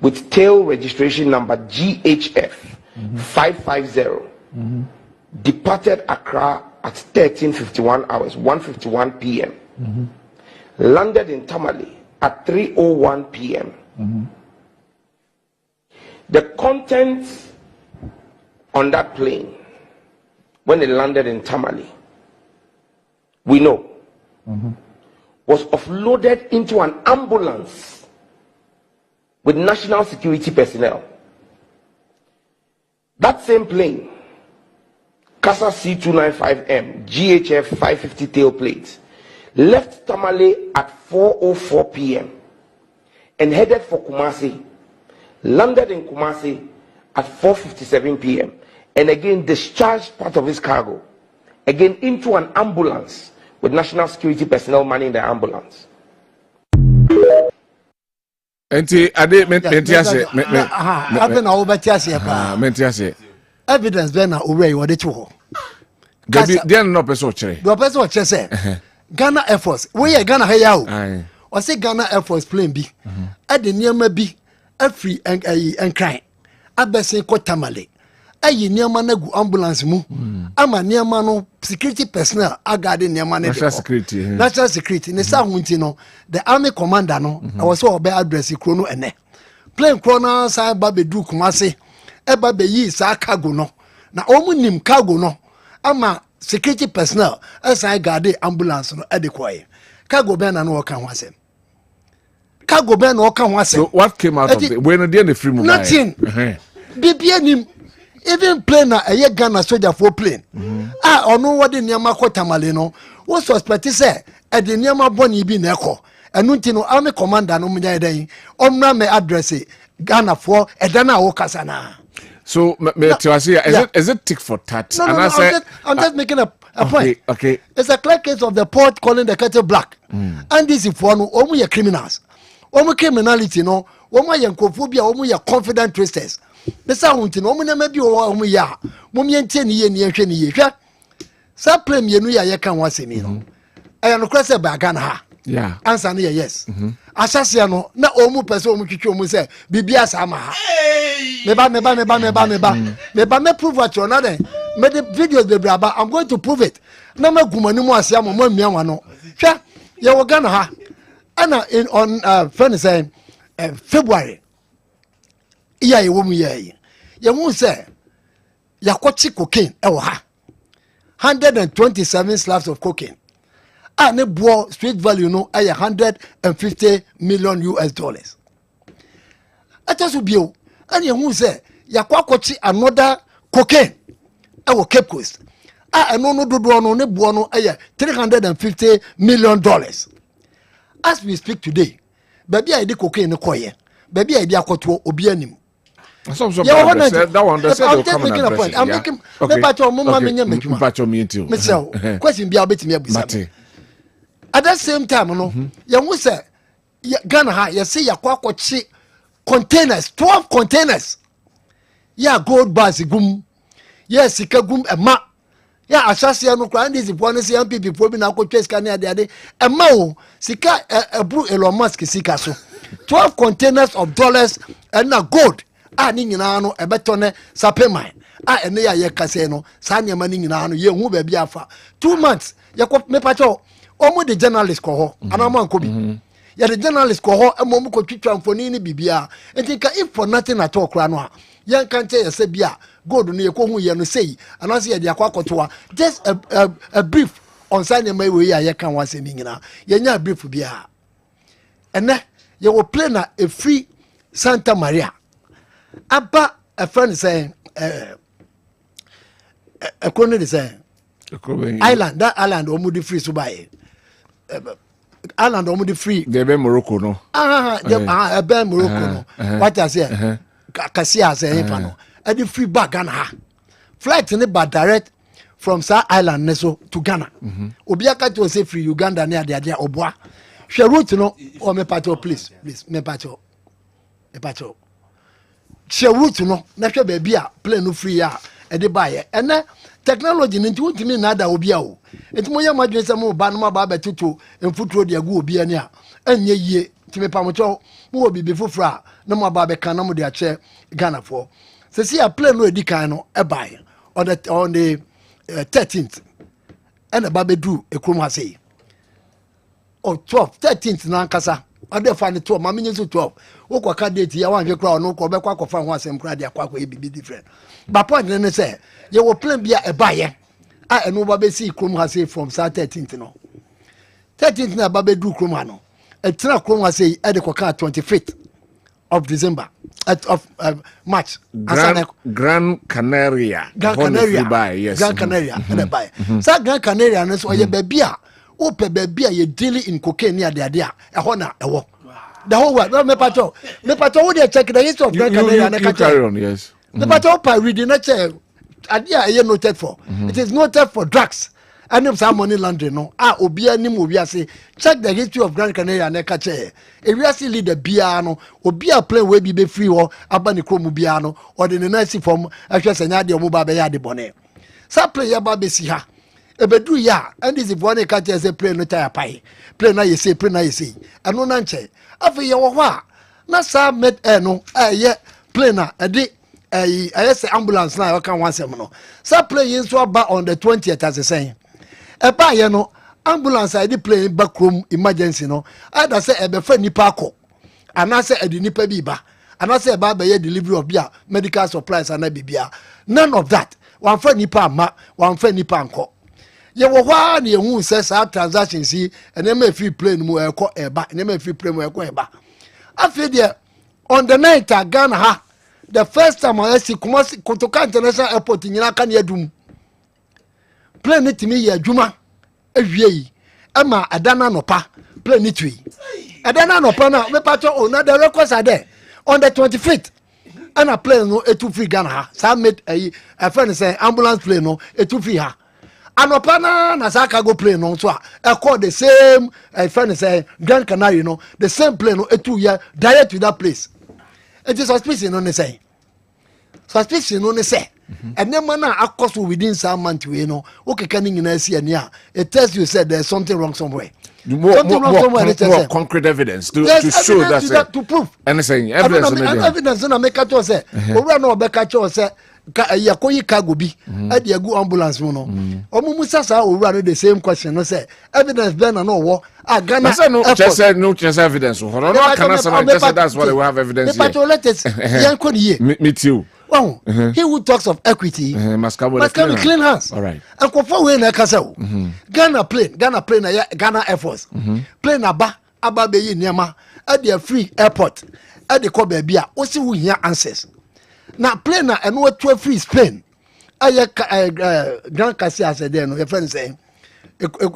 with tail registration number GHF 550 departed Accra at 13:51 hours, 1:51 p.m. Landed in Tamale at 3:01 p.m. The contents on that plane, when it landed in Tamale, we know, was offloaded into an ambulance with national security personnel. That same plane, Casa C295M, GHF 550 tailplate, left Tamale at 4:04 p.m. and headed for Kumasi, landed in Kumasi at 4:57 p.m. and again discharged part of his cargo, again into an ambulance with national security personnel manning the ambulance. Enti ade mentiase evidence be na owei wode to ho gabi dia no person kire do person kire say Ghana Air Force we Ghana ha ya o say Ghana Air Force plane bi e de niam bi afri enkran abese ko Tamale ayi niam na gu ambulance mu ama niam no security personnel agade niam na national security ne sa hunti no the army commander no I was so be address kro no ene plane kro na sa ba be du Kumase eba be yi sa cargo no na omu nim cargo no ama security personnel asai guard ambulance no adequate cargo ben na no ka ho asem cargo ben no ka ho asem. So what came out of it when the free move nothing bibia nim even plane na eye Ghana soldier for plane ono wode niam ko Tamale no wo suspect say e de niam boni bi na ekọ enu nti no army commander no mnya den omna me address Ghana for edana wo kasa na. So, is it tick for tat? No, I'm just making a point. Okay. It's a clear case of the port calling the kettle black. And this is for no, omu criminals. Omu criminality no, omu ya nkofobia, omu ya confident twisters. Nesa hunti no, omu na maybe omu ya, omu yente ni ye ni yehwe ni ye. Sa plem yenu ya ye kan wasemi no. Aya no kwese ba Ghana ha. Yeah. Answer no yes. Asase no na omu pese omu twitwe omu se bibia sama ha. Meba me prove what you're not. Me the videos be braba. I'm going to prove it. Na me gumani mo asia mo mia wano. Hwa ye wo Ghana ha. Ana in on friend say February. Iya ye wo mu ye. Ye hu say yakochi cocaine e wo ha. 127 slabs of cocaine. Ne boy street value no ay $150 million US. Atasu bio and you say yakwakochi another cocaine e Cape Coast. No do no ne boy no ay $350 million. As we speak today, baby I di cocaine no koye. Baby I di akoto obi anim. That one they said I'm just making a point. I'm making me pacho mama menya mejuma. Pacho me too. Me say question bia betimi abusa. At that same time, no, you say Ghana ha, you say yakwakochi containers, 12 containers. Yeah, gold bars gum. Yes, sika gum e ma. Yeah, asase no kra ndisi po ne se MP before bi na akotwa sika ne ade e ma o sika ebru Elon Musk sika so. 12 containers of dollars and na gold. Ni nyina no e beto ne sapeman. Ene ya ye kase no, sa nyama ni nyina no ye hu ba bi afa. 2 months yakop me pacho omo the journalist ko ho anama nkobi ya the journalist ko ho emo ko twitwa mfoni ni bibia enti ka if for nothing at all kra no a yan kan te yese bia gold no ye ko hu ye no sei anase ye de akwakotoa just a brief on sign my way ya kan wase mi nyina ye nya brief bia ene ye wo play na a free Santa Maria aba a friend say a corner say island that island omo the free so buy island omo the free they be Morocco no be Morocco no what I say Kasia say him no e the free back Ghana ha flight ni ba direct from Sa Island neso to Ghana obi aka to say free Uganda ne ade oboa hwe route no o me pacho please me pacho hwe route no na hwe ba bia plane no free ya e de buy ene technology ni nti wotimi na da obi a o enti mo ya madwe se mo ba no ba ba tutu emfuturo de agu obi ani a enye yie timi pa mo cho mo obi be fufura na mo ba be kan na mo de a che Ghana for se see a plane no edikan no e buy on the 13th and ba be do ekrom ase o 12 13th na nkasa ade fa ne 12 ma menye so 12 wo kwa ka date ya wan hwe kra no ko be kwa fa ho asem kra de akwa e bibi different ba point ne say ye wo plan bia e ba ye a eno ba be see krom ha say from Saturday 13th no 13th na ba be du krom ha no e tra krom ha say e de ko ka 25th of December of March Gran Canaria yes Gran Canaria and buy sa Gran Canaria no so ye baby a o pe baby a ye dealing in cocaine near the idea e ho na e wo the whole world no me pato wo dey check the history of Gran Canaria na carry on yes me pato pa reading na check idea e noted for it is noted for drugs and some money laundering no obi anim obi ase check the history of Gran Canaria na ka che e we see leader bia no obi a play we be free ho aba ne krom bia no or the nice form ahwe senya de omo ba be ya de bone sa play ya ba be si ha e bedu ya and this one ka che say play no tire pai play na ye say eno na nche afi ye wo ho a na sa met no ye play na e de I say ambulance na kan wansem no sa play yin so ba on the 20th as say eba ye no ambulance I did play back room emergency no either say e be fa nipa akọ ana say e di nipa bi ba ana say ba be ye delivery of bia medical supplies ana bibia none of that wan fa nipa ma wan fa nipa anko ye wo hwa na ehun say sa transactions yi ene ma free plane mu ekọ eba ene ma free plane mu ekọ eba afi there on the night Ghana ha the first time I see Kumasi Kotoka International Airport nyina kan yadum plane timi ye adwuma awie yi ama adana nopa plane tui adana nopa na me pato na the records are there on the 25th and a plane no etu free Ghana ha sa made a friend say ambulance plane no etu free ha anopa na sa cargo plane no so a call the same a friend say Gran Canaria no the same plane no etu ya direct to that place. It is suspicion on the say. Suspicion on the say. And then man across within some month we know. Okay, can you see and yeah? It tells you said there's something wrong somewhere. More concrete evidence to show that to prove. Anything evidence na make at say. We no be catch say ya koyi cargo bi e dey go ambulance mu no. Omo musa sa owura the same question no say evidence be na no wo Ghana no chance evidence. No can say that's what we have evidence here. But let us yankon here. Me too. Wow. He who talks of equity must come clean hands. All right. And for we na kasa o. Ghana plane na Ghana Air Force. Plane aba be yi niama at the free airport. At the ko baby a o si wo hia answers. Na plane na eno to free Spain. Aye Gran Casia said there no your friend say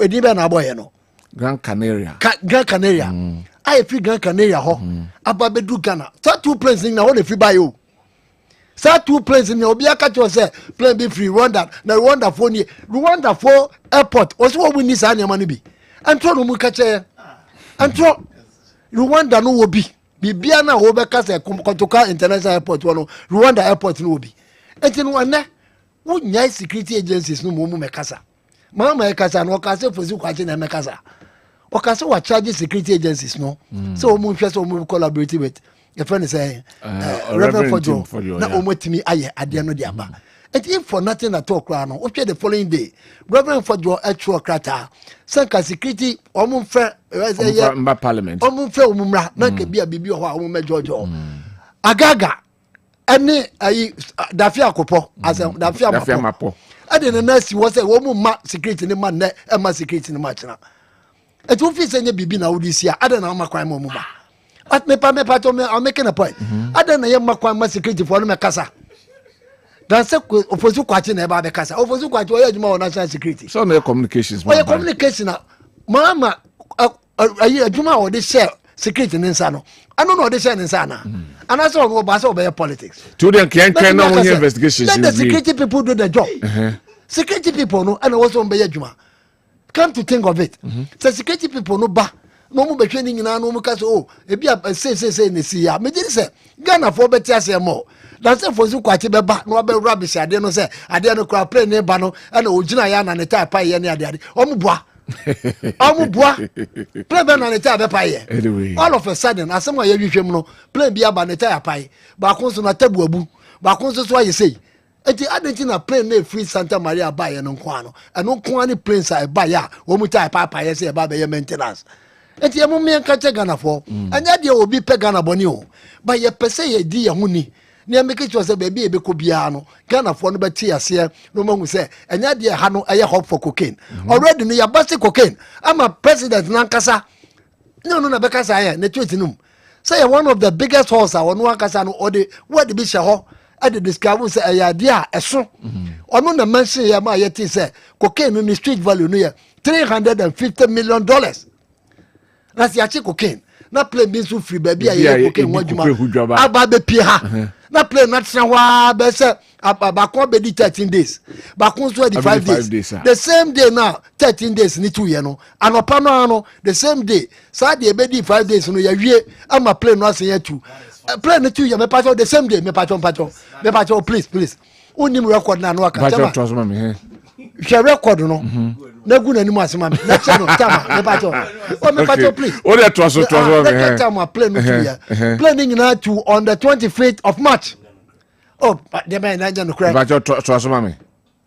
edi be na boy no. Gran Canaria. Gran Canaria. Aye free Gran Canaria ho. Aba be do Ghana. So two planes na wo dey free buy you. Sa two planes in obi aka cho say plane be free Rwanda na Rwanda for ni Rwanda for airport also we need sa na ma no bi antro no mu ka che antro Rwanda no wo bi bibia na wo be ka say Kotoka International Airport no Rwanda airport no wo bi enti no na wo nyai security agencies no mu me kasa mama e kasa no ka say fozi kwa che na me kasa o ka say wa charge security agencies no so wo mu hwe so wo collaborate with your friend is saying Reverend for you na omotimi aye ade no dia ba and if for nothing at all cry no the following day Reverend for you actual krata sanka security omumfe parliament omumfe omumra na ke bia bibi ho a omume jojo agaga ene ayi dafi akopo as dafi amapo ade na nasi wo say wo mumma security ni man na e ma security ni ma china et wo fi senye bibi na wudisia ade na makwan mo mumma at me pa I'm making a point. I don't know my security for me casa. That's a opposite question about the casa. Opposite question more national security. So no communications. Well, communication now. Mama, a Juma or this share security in Sano. I don't know this share in Sana. And I saw about over politics. Today can't no investigations. Let the security people do the job. Security people no and also on Juma. Come to think of it. So security people no ba. No mo be training na no mo ka so e bia say ne si ya me diri say Ghana for beti ase mo dan say for zu kwachi be ba no be rubbish ade no say ade no kra play ne ba no e na ogina ya na ne type pa ye ne ade omo boa play be na ne type be pa ye anyway all of a sudden asem ya hwehwem no play bia ba ne type pa ye ba kon so na tabu abu ba kon so aye say eti adenti na plane na free Santa Maria ba ye no nko ano eno nko ani plane sa ba ya wo mu type pa ye say ba be ye maintenance. enti emu me nkache Ghana for anya de obi pe Ghana boni o ba ye pese ye di ye huni ne make sure say baby e be ko bia no Ghana for no be tie ase no mahu say anya de ha no eye hop for cocaine already no ya basi cocaine ama president nankasa no na be kasa ya ne tweet num say one of the biggest horse I won akasa no or the word be she ho at the discover say aya de a eso ono na mention ya ma ye ti say cocaine no street value no ya $350 million. Na si achi cocaine na play bin so free baby aye cocaine wadwuma aba be pie ha na play na tena wa be say abakon be di 13 days bakon so di 5 days the same day now 13 days ni 2 year no anopa no ano the same day sa de be di 5 days no ya wie ama play no asen ya 2 play no 2 year me patch the same day me patch please unim record na no aka tama share record no na gu na ni asema na che no tama me patch me patch please o dey trust me tama play no 2 year play ni na 2 on the 25th of March. Oh, the man I don't cry. But you trust me.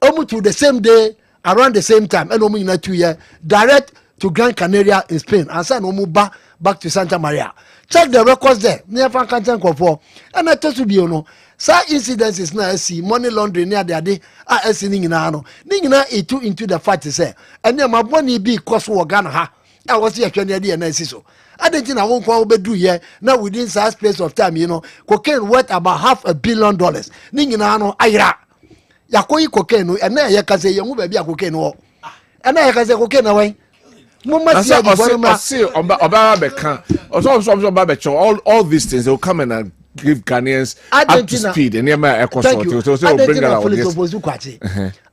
To the same day, around the same time, and in 2 years, direct to Gran Canaria in Spain, and send back to Santa Maria. Check the records there. Near Frankenstein for, and I told you, no, some incidences now see money laundering near the day. I see Ningano. Ningana it into the fight to say, and then my money be cost for Ghana. Ha, I was here 20 years and so. I didn't think I won't go do here now within such space of time, you know. Cocaine worth about $500 million. Ningano, Ira. Yakoi cocaine, and then you can say you move a cocaine or. And I can say cocaine away. Mama say all these things will come and give Ghanaians up to speed and bring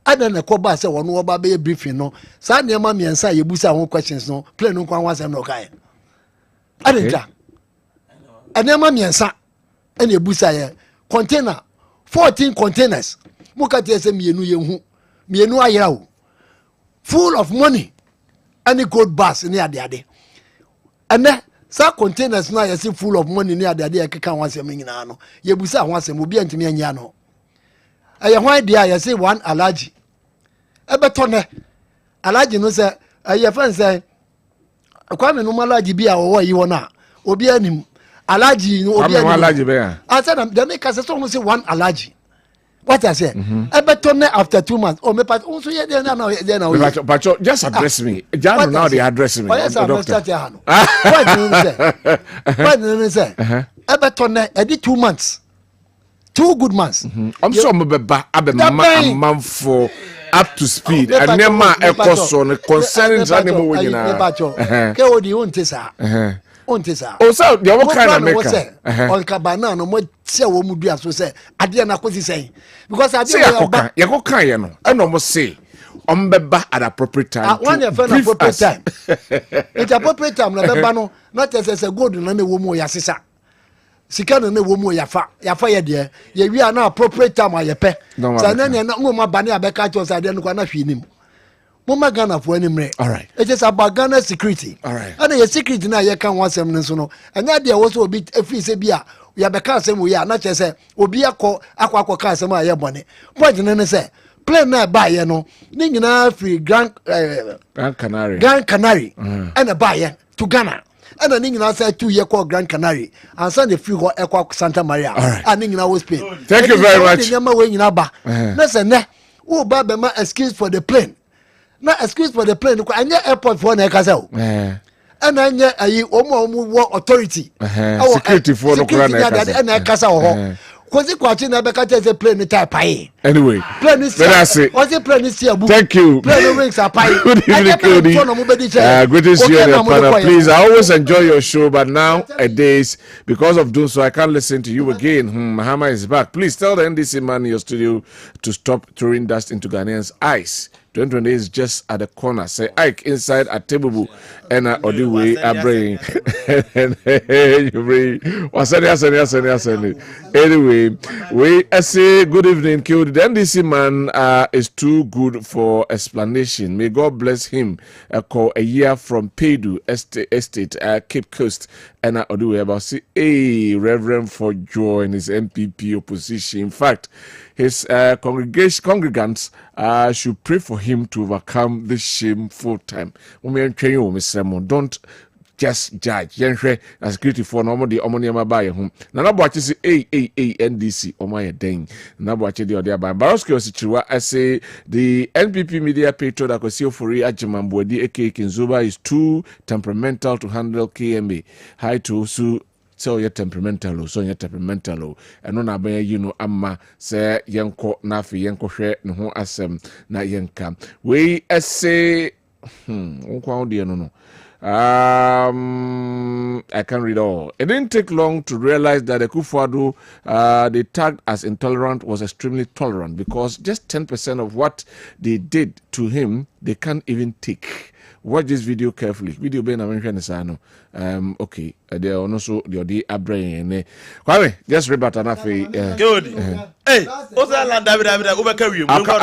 I don't know what say one over be briefing no. Sa niema mi ensa ye busa won questions no. Play no kwan wasem no kai. I didn't tell. Niema mi ensa and ye busa ye container 14 containers. Mukati say mienu ye hu. Mienu ayira o. Full of money. Any gold bars near the ade. And then some containers now you see full of money near the ade keka wanse nyina no. Ye busa wanse mo bia ntimi anya no. Aye hwan dia you see one allergy. Ebetone allergy no say aye fan say Kwame no allergy bia wo yi wona. Obi anim allergy no obi anim. Allergy be ya. I said them make us say one allergy. What I say? Everton after 2 months. Oh, me part. Also, yeah, they now. But just address me. Jano now they addressing me. Oh, yes, I'm What do you say? Everton, I did 2 months. 2 good months. I'm so I'm for up to speed. I never echo son concerning animal winning. Ke odi on tesa. Ontesa. Oh, so the what kind of maker? On Kwabena no mo tia wo mu dua so say ade na kosi say because ade ya go kan ye no e no mo say ombeba at appropriate time. One your friend appropriate time. It's appropriate time na beba no not as a good na wo mu ya sisa. Sika na wo mu ya fa ye de ye wi na appropriate time ayepe. Sa na na no ma bane abeka cho say ade no kwa na hwinim. Mama Ghana for any mere. All right. It is about Ghana security. All right. And your security now you can want some so and that there also a bit if we say bia we have become some we are not just say obi akọ car some aye bone. Point no say plane na buy you know. Ningina free Grand Canary. Grand Canary and a buy to Ghana. And then ningina say 2 year called Grand Canary and send the free go ekwa Santa Maria. Right. And ningina was pay. Thank you very much. Listen, who baba excuse for the plane. Na excuse for the plane ko anya airport for na kasa o and anya ayi omo authority security for no kra na kasa ho kozi kwachi na be ka say plane type ai anyway plane is what's the plane is here. Thank you. Plane wings are pie. Good evening, good to see you on the panel. Please, I always enjoy your show, but nowadays, because of doing so, I can't listen to you again. Mahama is back. Please tell the NDC man in your studio to stop throwing dust into Ghanaians' eyes. 2020 is just at the corner. Say Ike inside at Tebubu and Odiwe Abrain. Anyway, we say good evening, Q. The NDC man is too good for explanation. May God bless him. Call a year from Pedu Estate, Cape Coast, and Odiwe about say, hey, Reverend for joy in his MPP opposition. In fact, his congregants should pray for him to overcome this shameful time. Don't just judge yenhwe na security for no de omoniema ba ye ho na boache se NDC omaye den na boache de ode aba Baroski osichiwa say the NPP media patron Akosi Ofori Ajimambodi aka Kinzuba is too temperamental to handle KMA high to so you're temperamental and no na you know amma say yenko na fi yenko hwe ne ho asem na yenka we say no I can't read all. It didn't take long to realize that the Kufuadu they tagged as intolerant was extremely tolerant because just 10% of what they did to him they can't even take. Watch this video carefully. Video being mentioned is okay. They are also the abrain. Kwame, just rebut anafe. Good. Hey, what's that land? David, over carry you. I'll come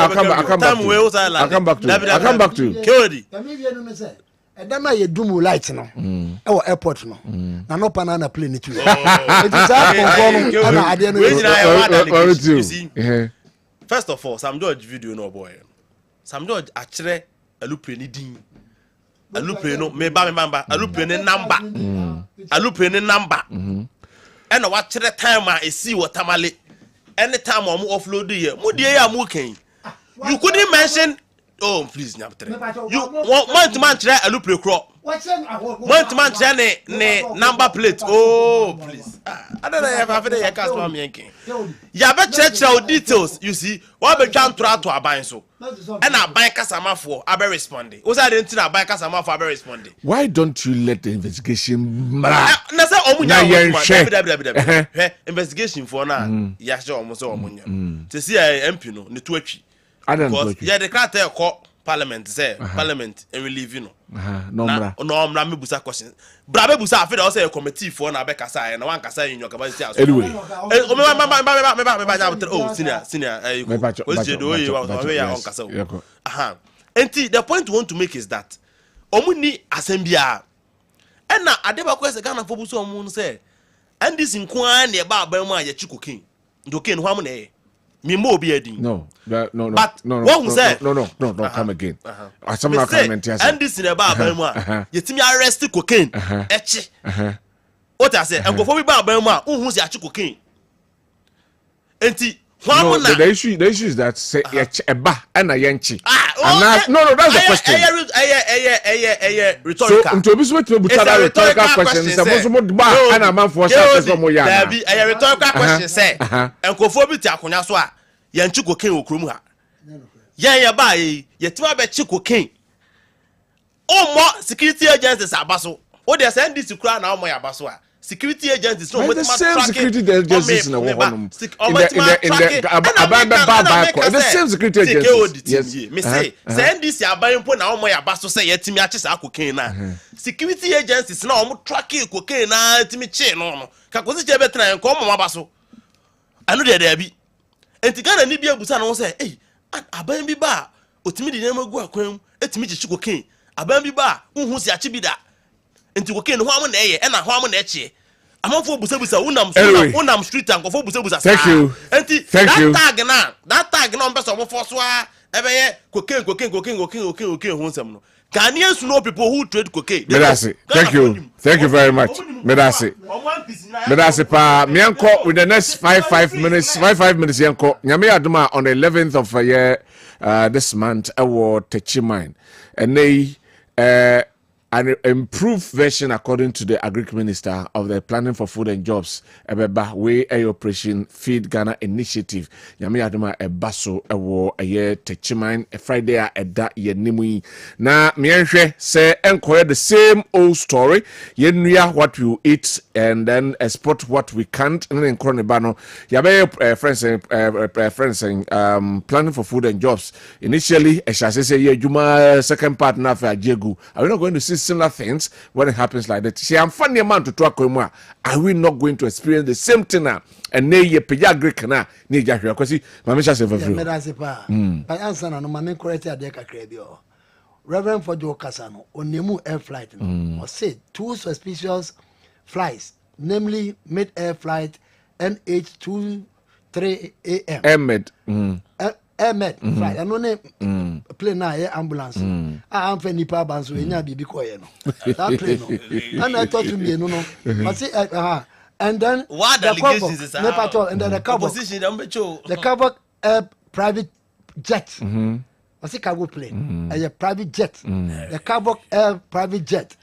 back to you. Good. Edama ye dumu light no. E airport no. Na no banana plane too. It is na ade no. You see. First of all, Sam George video no boy. Sam George actually alupe ni din. Alupe no me ba alupe ni number. Alupe ni number. And what time I see what tamale. Anytime I'm offload here. Mu dey ya mu kan. You couldn't mention. Oh, please, Nyaptre. You want to man try a loop crop. Want to man try ne number plate. Oh, please. I don't know if I've ever cast one yanking. You have check out details. You see, what be trying to a buy so. And I buy Casama for I be responding. Was I didn't buy Casama for I be responding? Why don't you let the investigation? Investigation for now. Yes, almost all money. To see a MP no, the twitchy. Yeah, the crowd call Parliament say Parliament and we leave you know. No, me busa question. Brabe busa I feel also a committee for na beka say and one kasa in your capacity. Anyway. Oh, senior, and the point we want to make is that omuni asembia. And na adeba kwese Ghana for buso omun say and this in kwan ne ba ba mu aye chikokin. Ndokin ho am na e. No, but no. What was that? No, come again. Some comment here. And this in about Bema. You think you arrested cocaine? What I say? And go for me about Bema. Who's your cocaine? No, the issue is that say a ba and a yanchi. No, that's the question. Rhetorical. So, until this way to rhetorical question, suppose what ba and a man for some more ya. There be a rhetorical question say. And go for me to Akunya so a yanchi cocaine okrum ha. Ya ba ye tima be chi cocaine. Oh more security agencies abaso. O dey send this kura na omo ya abaso a. Security agencies no the same security agencies in the same security agencies. Yes. Me say send this abayin po na omo ya baso say yetimi achi sa cocaine na. Security agencies na omo tracking cocaine na yetimi che no. Ka kosi che betra en ko omo abaso. Anu de bi. Enti Ghana ni bi abusa na won say eh abayin bi ba otimi de nem agu akwam etimi chi cocaine. Abayin bi ba unhu si achi bi da. Enti cocaine ho am na eye e na ho am na eche. Amafo busa unam street and go for busa. Thank you. That tag na mbeso mo force wa ebeye cocaine honsem no. Ghanaians know people who trade cocaine. Medasi. Thank you very much. Medasi pa mianko with the next 5 minutes yanko. Nyame aduma on the 11th of this month award Techimine. And they an improved version according to the Agric Minister of the Planning for Food and Jobs ebeba we operation Feed Ghana initiative nyame adoma ebaso ewo eye Techimine Friday a eda ye nimu na mienhwe say enkoye the same old story yenua what we eat and then export what we can't and then nkro ne ba no yabe friends Planning for Food and Jobs initially say ye juma second part na fa ajegu are we not going to see similar things when it happens like that? See, I'm funny man to talk with more. Are we not going to experience the same thing now? And nay, ye paya Greek na ni jahwe. Because Mama say for free. By answer no mama correct ya deka krebio. Reverend for Jo Kasano on nemu air flight or say 2 suspicious flights, namely mid air flight NH23 AM. Ahmed, right? I know name plane now, ambulance. I'm for Nipa Banso, and ya be quiet. That plane, and I thought to me, no, but see, and then what the allegations is and then the cover, the cover private jet. I see cargo plane, a private jet, the cover private jet,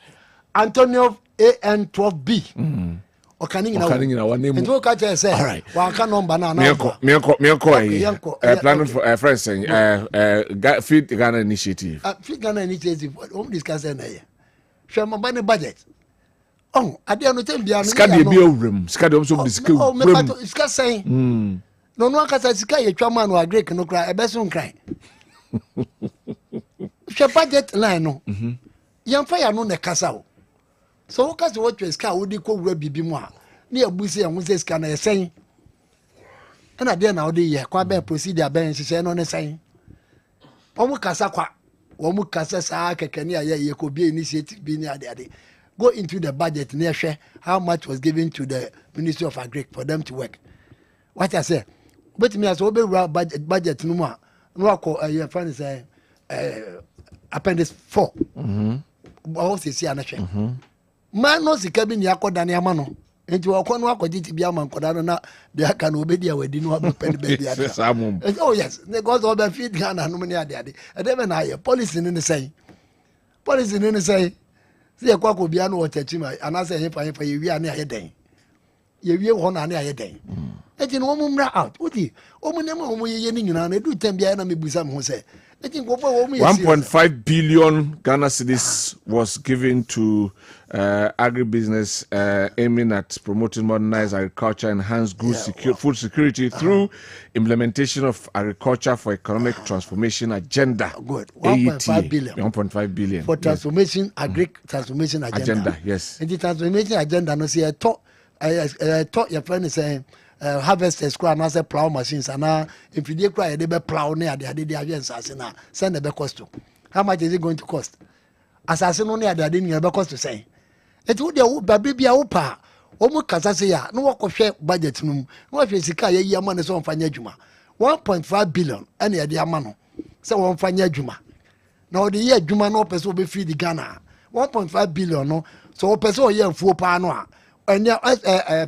Antonio AN12B. Okaning na one name. Nto ka che say. All right. Wa ka number na na. Mienko. Planning for friends saying Feed Ghana initiative. Feed Ghana initiative. We discuss na here. Hwe mo ba ne budget. Oh, ade no tem bia no. Ska de bi owrem. Ska de so discuss. Oh, me pato ska say. No no aka say sika ye twa man wa Greek no kra e be so nkran. Hwe budget line no. Yamfa ya no ne kasa o. So what kind of what is car would you call Bibi Moa? Near Bussy and Moses can I say? And I dare now the year, quite procedure bench is on a saying. Omu Casaqua, Omu Casasa, Kenya, you could be initiated being near the go into the budget near share how much was given to the Ministry of Agric for them to work. What I say, but me as well budget no more. No, your friend is appendix 4. What is here? Man no sika bi ni akoda ne ama no enti wokọ no akọji bi ama nkoda no na de aka no obedi awadi no abepeni be bi ade. Oh yes, because of the feed Ghana no me ade ade. E dey na ye policy ni say. Policy ni say. Se ye kwako bia no wachachi ma anase ye fa ye wi ane aye den. Ye wi ho na ane aye den. Enti no mo mra out. Odi, o mo nem o mo ye ni nyina na edu tem bia na me busa mo say. 1.5 billion Ghana cedis was given to agribusiness aiming at promoting modernized agriculture, enhanced food security through implementation of agriculture for economic transformation agenda. Good. 1.5 billion. 1.5 billion. For transformation, transformation agenda. Yes. And the transformation agenda, no see, I thought your friend is saying, harvesters cry and say plow machines and if you cry they be plow near the assassin send the cost to how much is it going to cost assassin only at the didn't cost to say it would baby upa almost kasa ya no work of share budget no what is sika ye man so mfanya juma 1.5 billion and ya dia mano say won mfanya juma now the year juma no person be feed Ghana 1.5 billion no so person ye mfuo pa no a and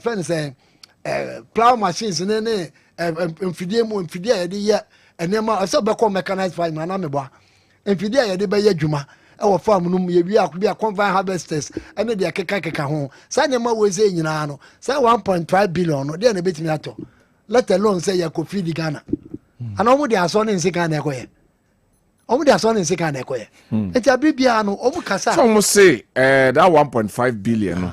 friend say plow machines ne mfidie mu mfidie ya de ye enema so be call mechanized farming na me boa mfidie ya de be ye dwuma e wo farm no ye wi akobia combine harvesters ene de keka ho sa nyema wo ze nyina no say 1.5 billion no de na betimi ato let alone say ya ko feed Ghana ana omu de aso ne nsika na ekoye omu de aso ne nsika na ekoye enti abibia no omu kasa so omu say that 1.5 billion no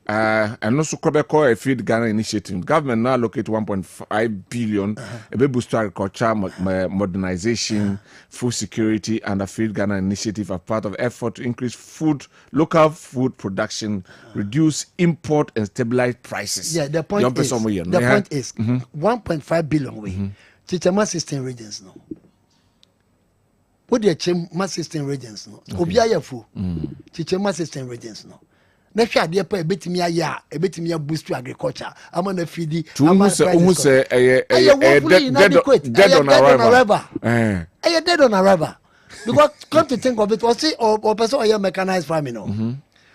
and also call a Feed Ghana initiative. Government now allocate 1.5 billion a boost to agriculture, modernization, food security, and a Feed Ghana initiative as part of effort to increase local food production, reduce import, and stabilize prices. Yeah, the point is 1.5 billion we Chichema system regions no. What the Chichema system regions no? Obiaya fu Chichema system regions no. Na hwa de pa ebetimi aya ebetimi ya boost to agriculture ama na feed ama say dead on arrival dead on arrival because come to think of it was see or person or mechanized farming no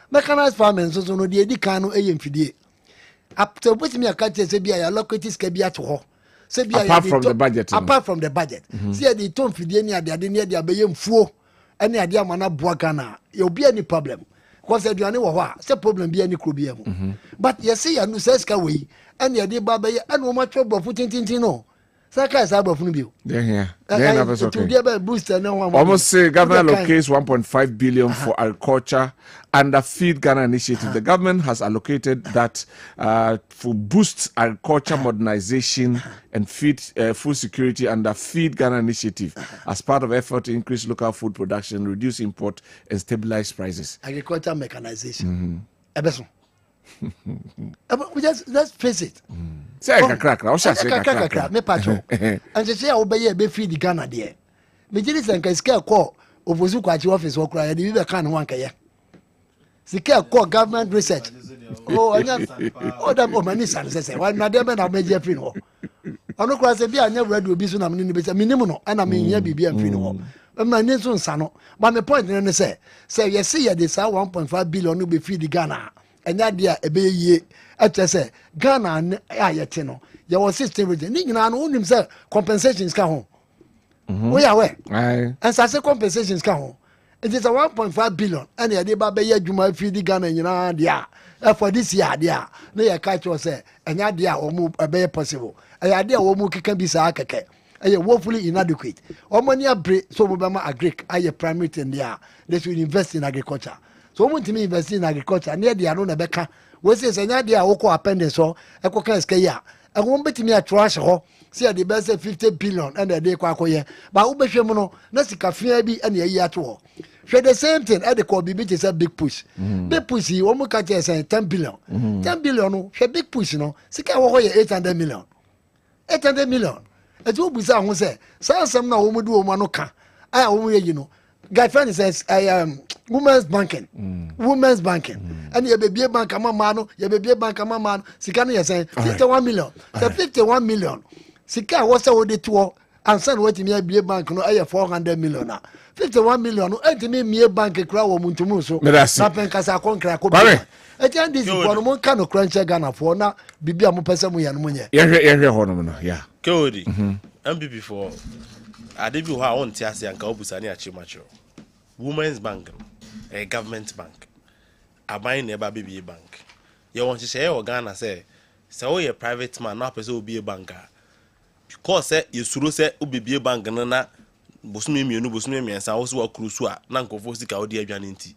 mechanized farming so no de kan no mfidie up to ebetimi aka say bia ya localities ka bia to ho say bia apart from the budget see the ton fidie ni ade ne de abeye mfuo ene ade ama na boa Ghana you be any problem. Because the Diane wa say problem be any club but you see you says ka we and you dey baba and wo ma trouble for tintin no saka is above no bi there never so okay booster no one almost say government allocates 1.5 billion for agriculture and the Feed Ghana initiative. The government has allocated that for boost agriculture modernization and food security and the Feed Ghana initiative as part of effort to increase local food production, reduce import, and stabilize prices. Agriculture mechanization. Let's face it. Say crack. Me patro. And say obey be Feed Ghana there. Me jiri senka scale call ofozu kwachi office wo kura ya de be kan wan kaya. Sika call government research. Oh, anya. Oh, that mani san say why na dem na meje free no. ono kwa se bia anya radio bi so na me ni be se minim no ana me nya bibia mfiri no ma ni so nsa no ma me point ne say ye see ye dey say 1.5 billion no be feed Ghana enya dia ebe yie ache say Ghana ayete no ye was system region ni nyina no unim say compensations ka ho we are where and say compensations ka ho it is a 1.5 billion and ye dey ba be ye adwuma feed Ghana nyina dia for this year dia na ye catch us say enya dia o mu ebe possible enya dia o mu keka bi sa keke eye woefully inadequate money abre so mo be ma agric aye primary thing there they should invest in agriculture so mo ntimi invest in agriculture na dia no na beka we say enya dia wo ko appendix so e ko kan ska ya e wo betimi a trash ho see the best 50 billion and they kwa koye ba wo behwe mu no na sika fia bi na yi ato ho hwe the same thing e de ko bi be say big push wo mo ka say 10 billion 10 billion no hwe big push no sika wo ho ye 800 million eti obusa ho se sansem na wo mu du o ma no ka aya wo mu ye yi no guy friend says I am women's banking and ye bebie bank ama no ye bebie bank ama no sika no ye say 51 million so 51 million sika wo se wo de to ansan wo ti me bie bank no aya 400 million na 51 million no enti me bank kra wo mu ntumu so na pen kasa konkra ko eti and this for no kan no crunch Ghana for na bibia mo pese mo ye no mo nye ye ho no yeah Kodi, MPP for Adebi who I want to ask Yanka Obusani Achimacho. Women's Bank, a government bank. A buying a baby bank. You want to say, or Ghana say, so you're a private man, not person will be a banker. Because you should say, be a bank and na Bosumi, and South War Crusua, Nanko Fosika or dear Janinti.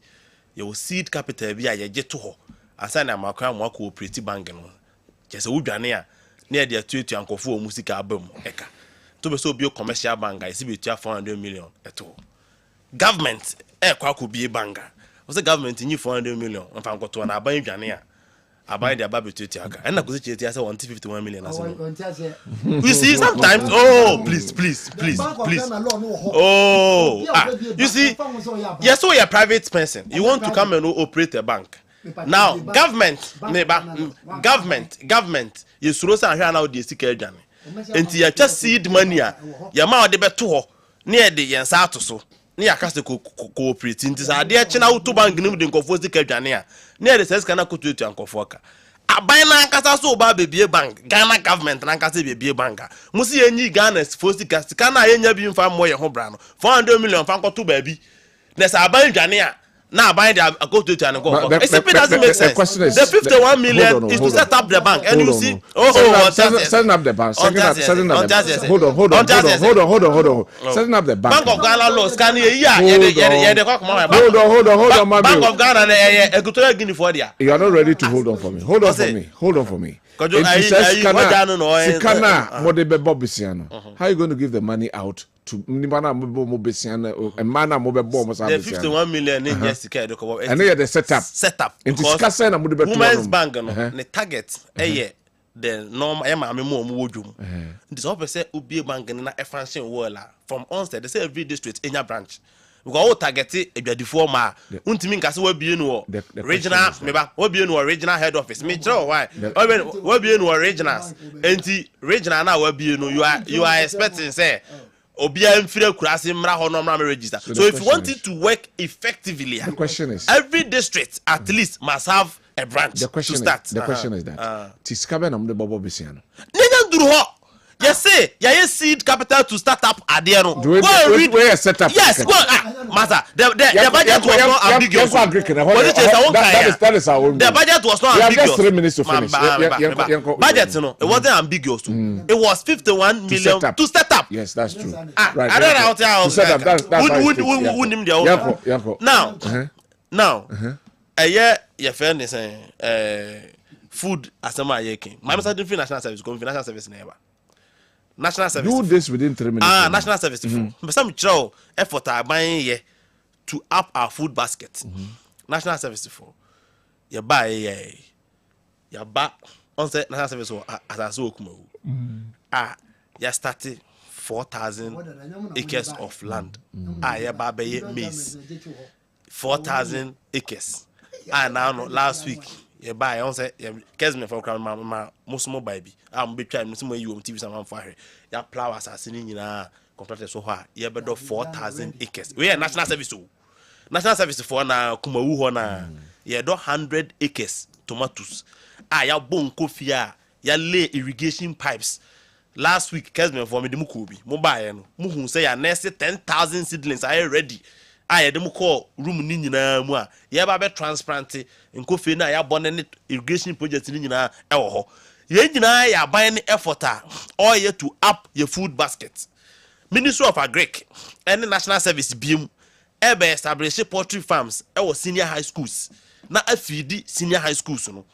Your seed capital via your jet to her. As I am a crown more cooperative bank. Just a Udania. Near their tweet and Kofu music album, Eka. To be so be a commercial banker, I see be 400 million at all. Government, could be a banker. Was the government in you 400 million? If I'm got to an Abay Jania, I buy the Baby Tutiaka, and I could say, I want 51 million as well. You see, sometimes, oh, please. Oh, you see, yes, so you're a private person. You want to come and operate a bank. Now, government, you should say now the secret journey. And you just see the money. Your mouth the better near the Yansato so near Castle cooperating. This idea China to bank in confuse the journey. Near the says cannot go to Uncle Foka. A buy Nankasa so baby a bank, Ghana government, Nankasi be a banker. Musi any Ghana's first cast, can I any being found more your brand 400 million franco to baby. Let's buy Jania. Now buy the go to China go. It doesn't make sense. The 51 million is to set up the bank, and you see, setting up the bank. Hold on. Setting up the bank. Bank of Ghana laws can you hold on, Bank of Ghana, Equatorial Guinea for there. You are not ready to hold on for me. Hold on for me. How are you going to give the money out to Nimana Mobesian and Mana Mobile? The 51 million in Jessica, and they are the setup. In discussion, Women's Bank, the target, the norm Emma Mojum. This opposite would be a bank in a function world from onset. They say every district in your branch. We go all target it the former. Untimin Castle will be regional, maybe will be regional head office. Me tell why. Will be regionals. Regional now will be you are expecting say. Obia mfire kurase mra ho no mra register. So if you want it to work effectively, the question is every district at least must have a branch to start. The question is that Tiskabe na mde bobo besiano. Nenya duru ho. Yes, say, yeah, seed capital to start up Adiano. Where set up? Yes, Master, the budget was not ambiguous. That is our own. The budget was not ambiguous. We have just 3 minutes to finish. Budget, it wasn't ambiguous. It was 51 million to set up. Yes, that's true. Right. I don't know how to set up. Now, a year, your friend is saying, food as a making. My Mr. National Service, National Service neighbor. National Service. Do this within 3 minutes. National Service. Some show effort are buying here to up our food basket. National Service for you buy you buy on say National Service as I saw Kumawu. You started 4,000 acres of land. You buy maize 4,000 acres. Now last week ye buy on say Kessben for crown ma musumo baby am be try musumo yi TV sama for here ya plow asase ni nyina contractor so ha ye be do 4,000 acres we are national service for na Kumawu ho na ye do 100 acres tomatoes ya bon coffee ya lay irrigation pipes last week Kessben for me de mukobi mo buy no mo hu say ya next 10,000 seedlings are ready I dem call room ni nyina mu a ye ba be transplant nkofe na ya bone irrigation project ni nyina e wo ho ye nyina ya ban ni effort all ye to up your food basket. Ministry of Agric and National Service BIM ebe establish poultry farms e senior high schools na afidi senior high schools no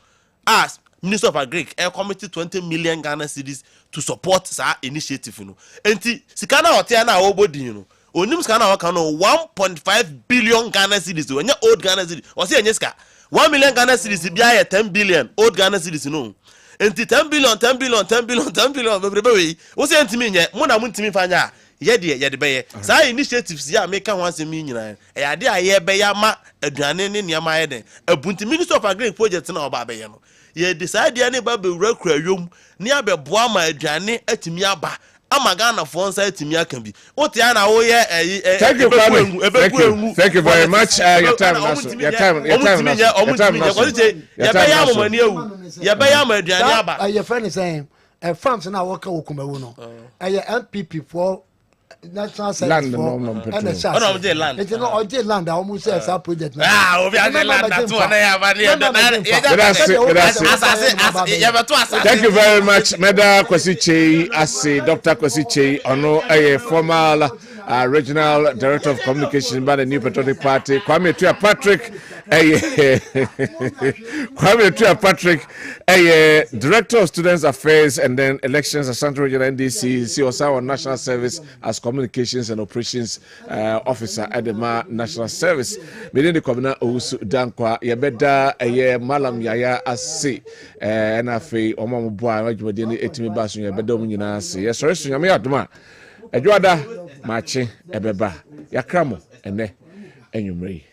as Minister of Agric committed 20 million Ghana cedis to support sa initiative no enti sika na hotel na obodi no onim sika na waka no 1.5 billion Ghana cedis onye old Ghana cedis o se enye sika 1 million Ghana cedis bia ye 10 billion old Ghana cedis no enti 10 billion bebrebe we wo se ntimi nye mo na mo ntimi fanya ye de beye sa initiatives ya make one se mi nyina e ade aye beye ma aduane ne niam aye den abunti Minister of Agric project na oba beye no ye decide ya ne ba be wura kura yom ni abeboa ma aduane atimi aba ama Ghana for nsa atimi aka bi wote ya na wo ye thank you very much your time ye be ya ma aduane aba your friend is saying farms na work wo Kumawu no MPP for national service land for no land it's no on land almost say sa project obi a land that one ya ba thank you very much Meda Kwasi Chei as Dr. Kwasi Chei ono a former regional director of communication by the New Patriotic Party Kwame Patrick director of students affairs and then elections at Central Regional NDC COSA national service as communications and operations officer at the national service within the Kwabena Owusu Dankwa yebeda malam yaya ase na fe omo boa adwumade ni etimi baso yebeda omu nyina ase yesore so nyame adoma adwada mache ebeba yakramo ene enwumre